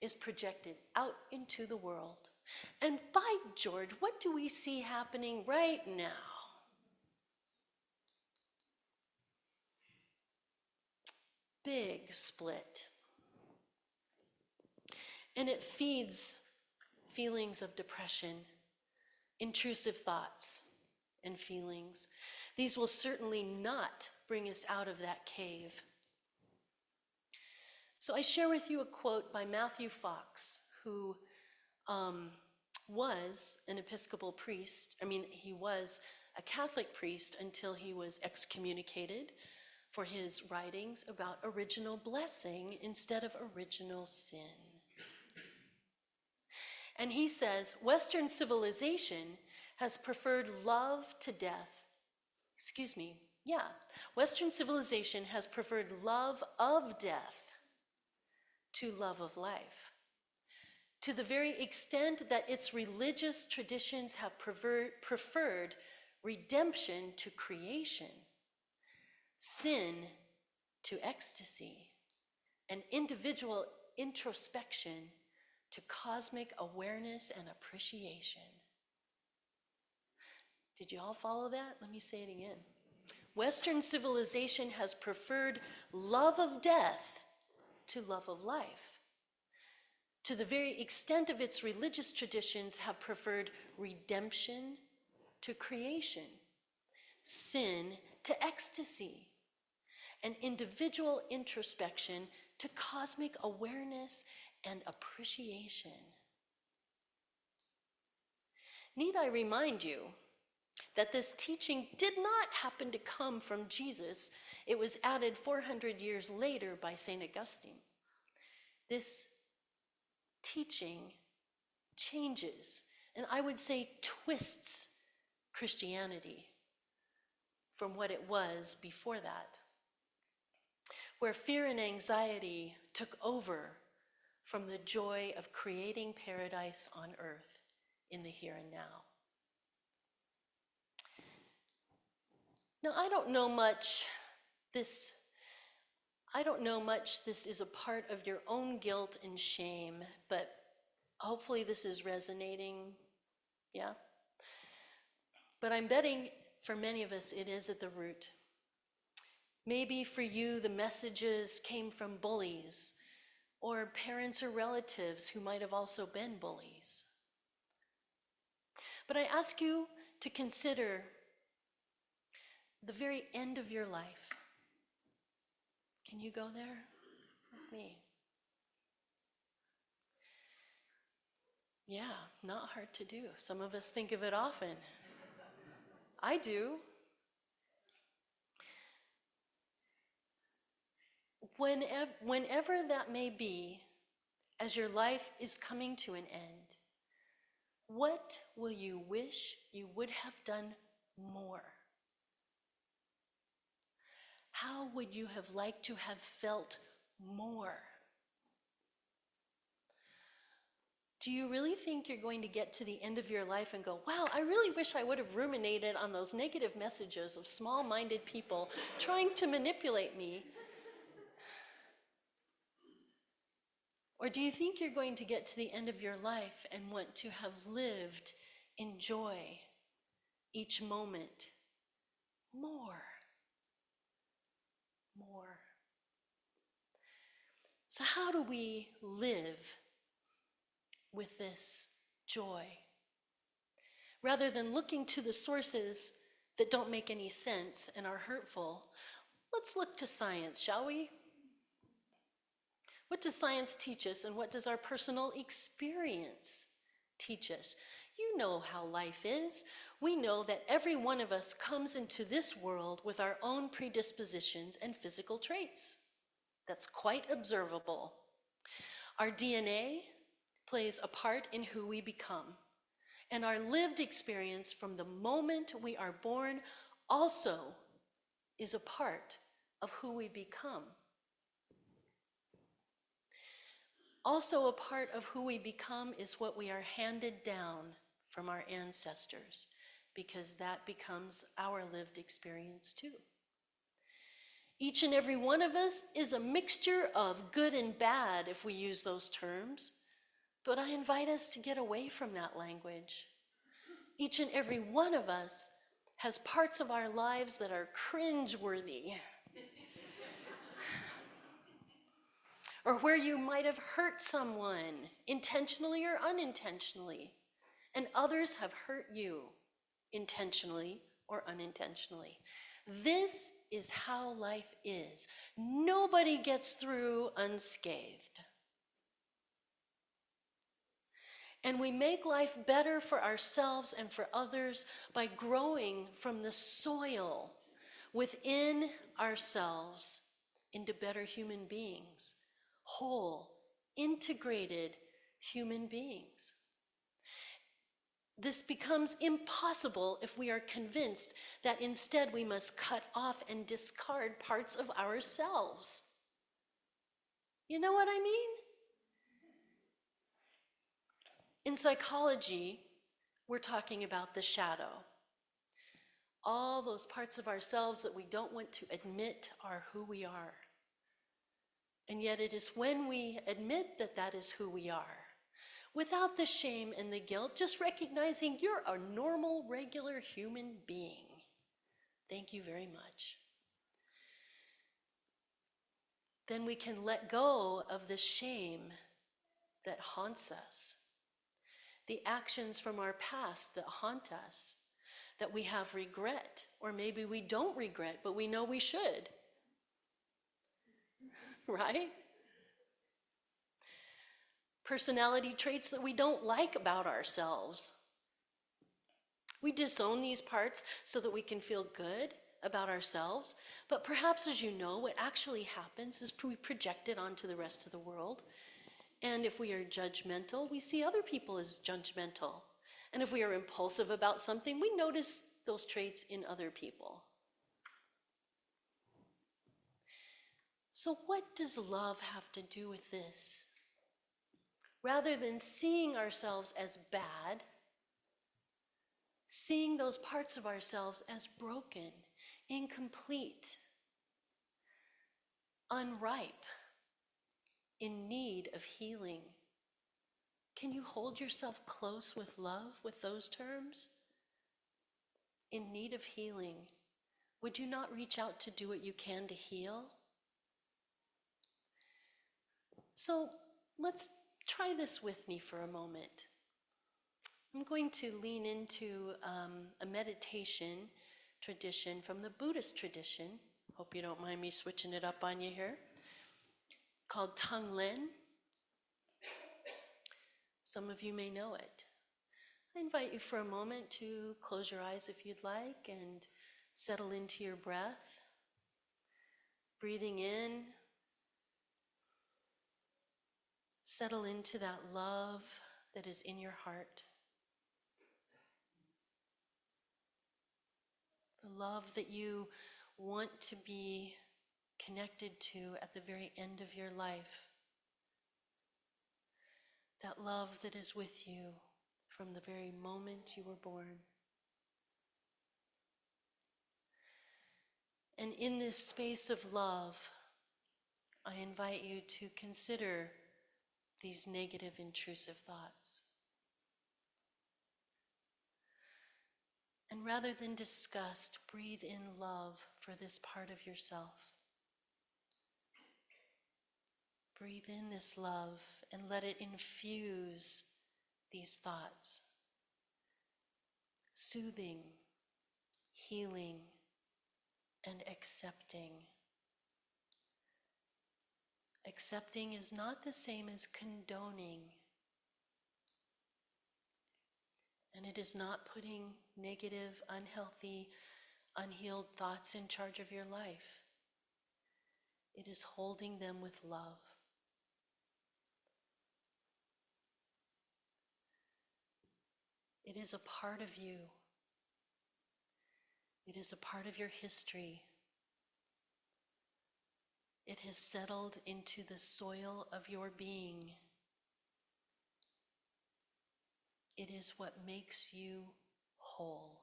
Speaker 1: is projected out into the world. And by George, what do we see happening right now? Big split. And it feeds feelings of depression, intrusive thoughts and feelings. These will certainly not bring us out of that cave. So I share with you a quote by Matthew Fox, who was an Episcopal priest. He was a Catholic priest until he was excommunicated for his writings about original blessing instead of original sin. And he says, Western civilization has preferred love to death. Western civilization has preferred love of death to love of life, to the very extent that its religious traditions have preferred redemption to creation, sin to ecstasy, and individual introspection to cosmic awareness and appreciation. Did you all follow that? Let me say it again. Western civilization has preferred love of death to love of life. To the very extent of its religious traditions have preferred redemption to creation, sin to ecstasy, and individual introspection to cosmic awareness and appreciation. Need I remind you that this teaching did not happen to come from Jesus? It was added 400 years later by St. Augustine. This teaching changes, and I would say twists, Christianity from what it was before that, where fear and anxiety took over from the joy of creating paradise on earth in the here and now. Now, I don't know much this is a part of your own guilt and shame, but hopefully this is resonating, yeah? But I'm betting for many of us it is at the root. Maybe for you the messages came from bullies or parents or relatives who might have also been bullies. But I ask you to consider the very end of your life. Can you go there with me? Yeah, not hard to do. Some of us think of it often. I do. Whenever that may be, as your life is coming to an end, what will you wish you would have done more? How would you have liked to have felt more? Do you really think you're going to get to the end of your life and go, wow, I really wish I would have ruminated on those negative messages of small-minded people trying to manipulate me? Or do you think you're going to get to the end of your life and want to have lived in joy each moment more? More. So how do we live with this joy? Rather than looking to the sources that don't make any sense and are hurtful, let's look to science, shall we? What does science teach us, and what does our personal experience teach us? You know how life is. We know that every one of us comes into this world with our own predispositions and physical traits. That's quite observable. Our DNA plays a part in who we become, and our lived experience from the moment we are born also is a part of who we become. Also, a part of who we become is what we are handed down from our ancestors, because that becomes our lived experience too. Each and every one of us is a mixture of good and bad, if we use those terms, but I invite us to get away from that language. Each and every one of us has parts of our lives that are cringe-worthy, or where you might have hurt someone, intentionally or unintentionally, and others have hurt you, intentionally or unintentionally. This is how life is. Nobody gets through unscathed. And we make life better for ourselves and for others by growing from the soil within ourselves into better human beings. Whole, integrated human beings. This becomes impossible if we are convinced that instead we must cut off and discard parts of ourselves. You know what I mean? In psychology, we're talking about the shadow. All those parts of ourselves that we don't want to admit are who we are. And yet it is when we admit that that is who we are, without the shame and the guilt, just recognizing you're a normal, regular human being. Thank you very much. Then we can let go of the shame that haunts us, the actions from our past that haunt us, that we have regret, or maybe we don't regret, but we know we should. Right? Personality traits that we don't like about ourselves. We disown these parts so that we can feel good about ourselves, but perhaps, as you know, what actually happens is we project it onto the rest of the world. And if we are judgmental, we see other people as judgmental. And if we are impulsive about something, we notice those traits in other people. So what does love have to do with this? Rather than seeing ourselves as bad, seeing those parts of ourselves as broken, incomplete, unripe, in need of healing. Can you hold yourself close with love with those terms? in need of healing, would you not reach out to do what you can to heal? So let's try this with me for a moment. I'm going to lean into a meditation tradition from the Buddhist tradition. Hope you don't mind me switching it up on you here. Called Tonglen. Some of you may know it. I invite you for a moment to close your eyes if you'd like and settle into your breath. Breathing in, settle into that love that is in your heart. The love that you want to be connected to at the very end of your life. That love that is with you from the very moment you were born. And in this space of love, I invite you to consider these negative, intrusive thoughts. And rather than disgust, breathe in love for this part of yourself. Breathe in this love and let it infuse these thoughts. Soothing, healing, and accepting. Accepting is not the same as condoning. And it is not putting negative, unhealthy, unhealed thoughts in charge of your life. It is holding them with love. It is a part of you. It is a part of your history. It has settled into the soil of your being. It is what makes you whole.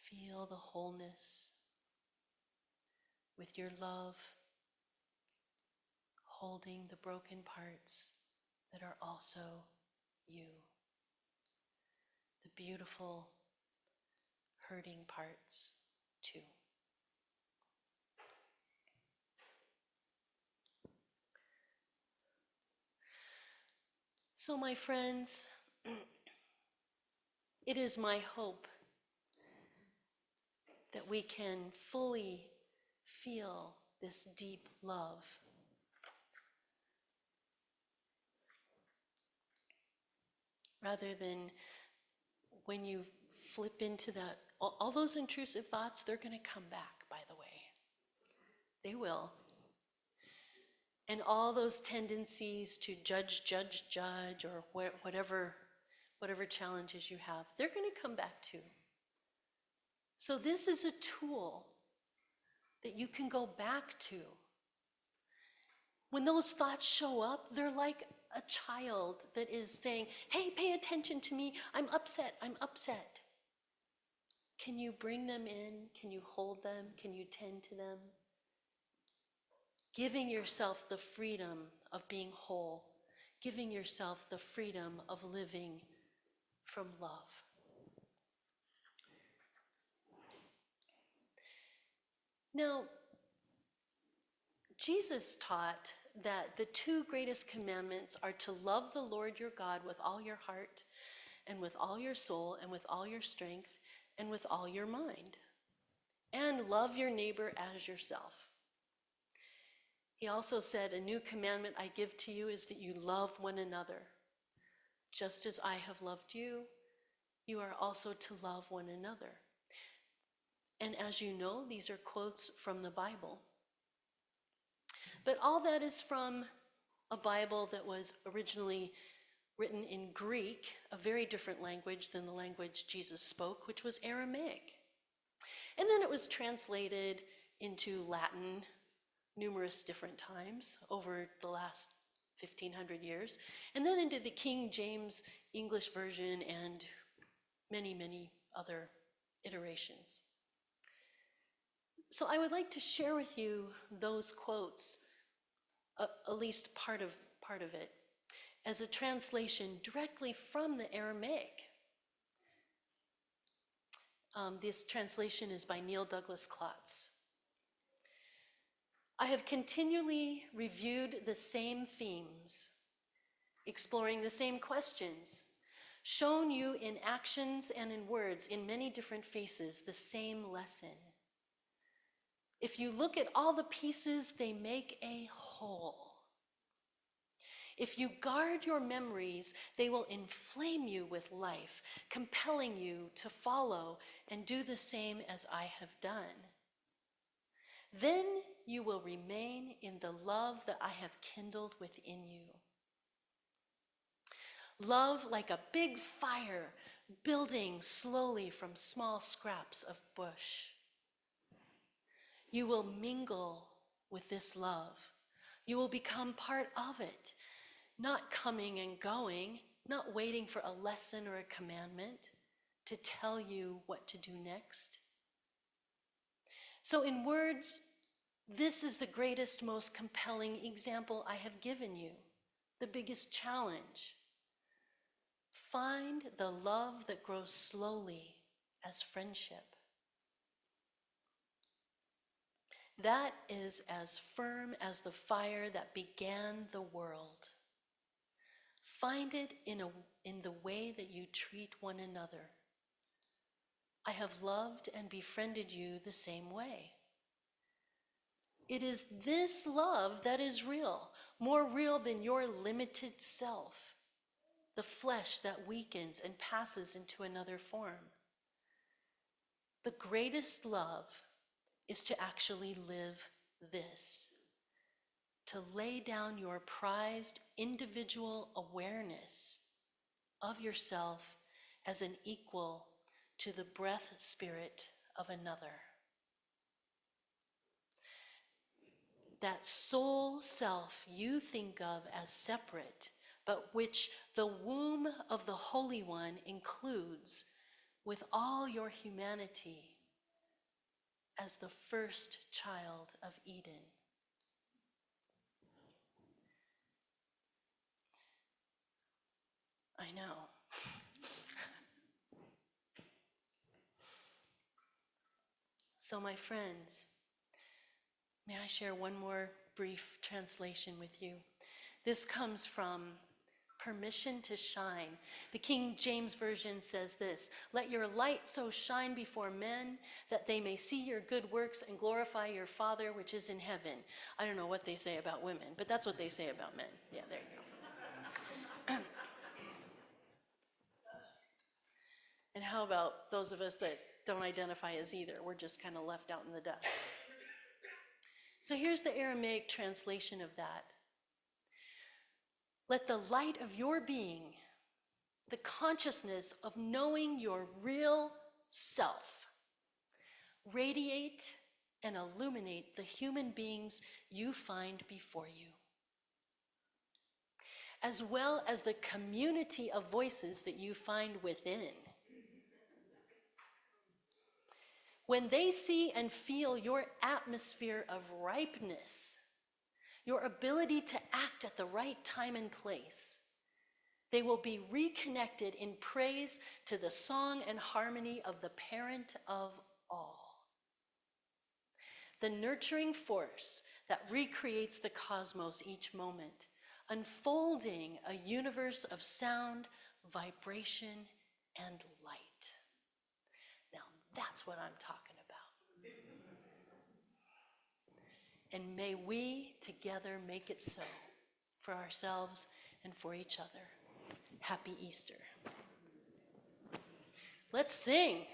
Speaker 1: Feel the wholeness with your love, holding the broken parts that are also you. The beautiful, hurting parts too. So my friends, it is my hope that we can fully feel this deep love. Rather than when you flip into that, all those intrusive thoughts, they're going to come back, by the way. They will. And all those tendencies to judge, or whatever challenges you have, they're going to come back too. So this is a tool that you can go back to. When those thoughts show up, they're like a child that is saying, hey, pay attention to me, I'm upset. Can you bring them in? Can you hold them? Can you tend to them? Giving yourself the freedom of being whole, giving yourself the freedom of living from love. Now, Jesus taught that the two greatest commandments are to love the Lord your God with all your heart and with all your soul and with all your strength and with all your mind, and love your neighbor as yourself. He also said, a new commandment I give to you is that you love one another. Just as I have loved you, you are also to love one another. And as you know, these are quotes from the Bible. But all that is from a Bible that was originally written in Greek, a very different language than the language Jesus spoke, which was Aramaic. And then it was translated into Latin numerous different times over the last 1,500 years, and then into the King James English version and many, many other iterations. So I would like to share with you those quotes, at least part of part of it as a translation directly from the Aramaic. This translation is by Neil Douglas Klotz. I have continually reviewed the same themes, exploring the same questions, shown you in actions and in words, in many different faces, the same lesson. If you look at all the pieces, they make a whole. If you guard your memories, they will inflame you with life, compelling you to follow and do the same as I have done. Then you will remain in the love that I have kindled within you. Love like a big fire building slowly from small scraps of bush. You will mingle with this love. You will become part of it, not coming and going, not waiting for a lesson or a commandment to tell you what to do next. So in words, this is the greatest, most compelling example I have given you, the biggest challenge. Find the love that grows slowly as friendship. That is as firm as the fire that began the world. Find it in the way that you treat one another. I have loved and befriended you the same way. It is this love that is real, more real than your limited self, the flesh that weakens and passes into another form. The greatest love is to actually live this, to lay down your prized individual awareness of yourself as an equal to the breath spirit of another. That soul self you think of as separate, but which the womb of the Holy One includes with all your humanity as the first child of Eden. I know. So my friends, may I share one more brief translation with you? This comes from Permission to Shine. The King James Version says this: "Let your light so shine before men that they may see your good works and glorify your Father which is in heaven." I don't know what they say about women, but that's what they say about men. Yeah, there you go. And how about those of us that don't identify as either? We're just kind of left out in the dust. So here's the Aramaic translation of that. Let the light of your being, the consciousness of knowing your real self, radiate and illuminate the human beings you find before you, as well as the community of voices that you find within. When they see and feel your atmosphere of ripeness, your ability to act at the right time and place, they will be reconnected in praise to the song and harmony of the parent of all. The nurturing force that recreates the cosmos each moment, unfolding a universe of sound, vibration, and light. Now that's what I'm talking about. And may we together make it so for ourselves and for each other. Happy Easter. Let's sing.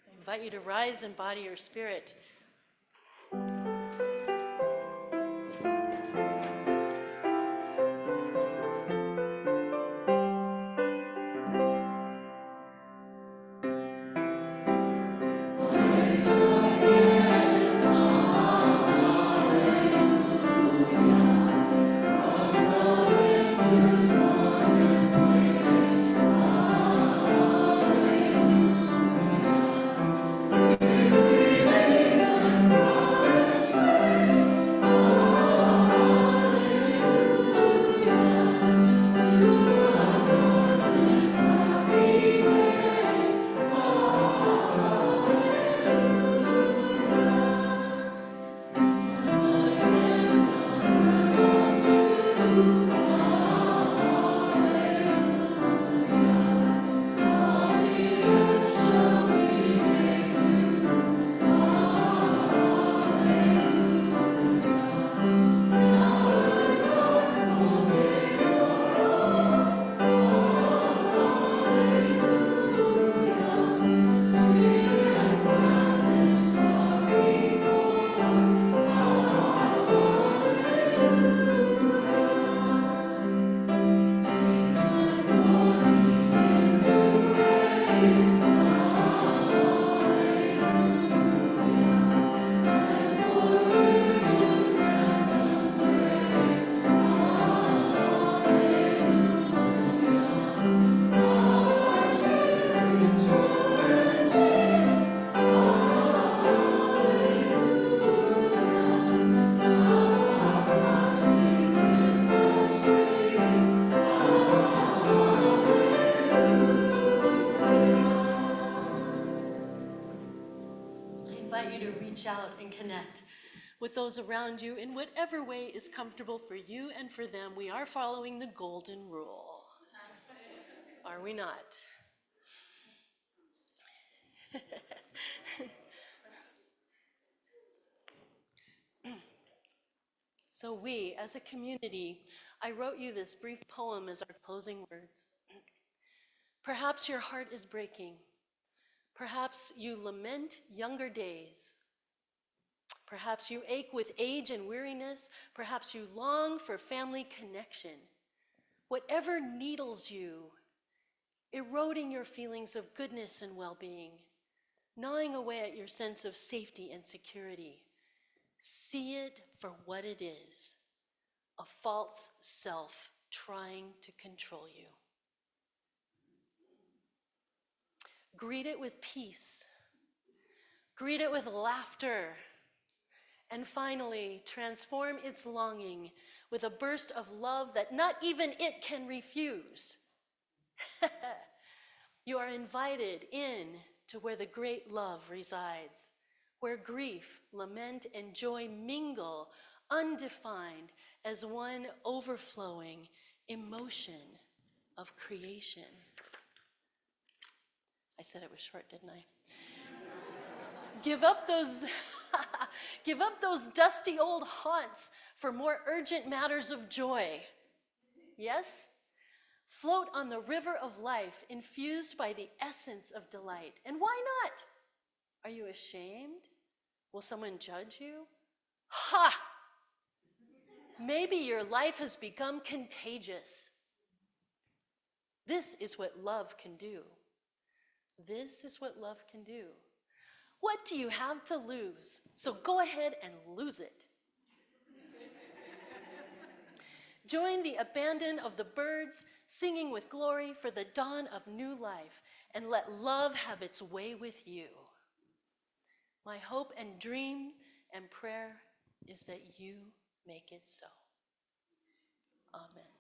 Speaker 1: I invite you to rise and body your spirit. reach out and connect with those around you in whatever way is comfortable for you and for them. We are following the golden rule. Are we not? So we, as a community, I wrote you this brief poem as our closing words. Perhaps your heart is breaking. Perhaps you lament younger days. Perhaps you ache with age and weariness. Perhaps you long for family connection. Whatever needles you, eroding your feelings of goodness and well-being, gnawing away at your sense of safety and security, see it for what it is, a false self trying to control you. Greet it with peace. Greet it with laughter. And finally, transform its longing with a burst of love that not even it can refuse. You are invited in to where the great love resides, where grief, lament, and joy mingle, undefined, as one overflowing emotion of creation. I said it was short, didn't I? Give up those dusty old haunts for more urgent matters of joy. Yes? Float on the river of life, infused by the essence of delight. And why not? Are you ashamed? Will someone judge you? Ha! Maybe your life has become contagious. This is what love can do. This is what love can do. What do you have to lose? So go ahead and lose it. Join the abandon of the birds, singing with glory for the dawn of new life, and let love have its way with you. My hope and dreams and prayer is that you make it so. Amen.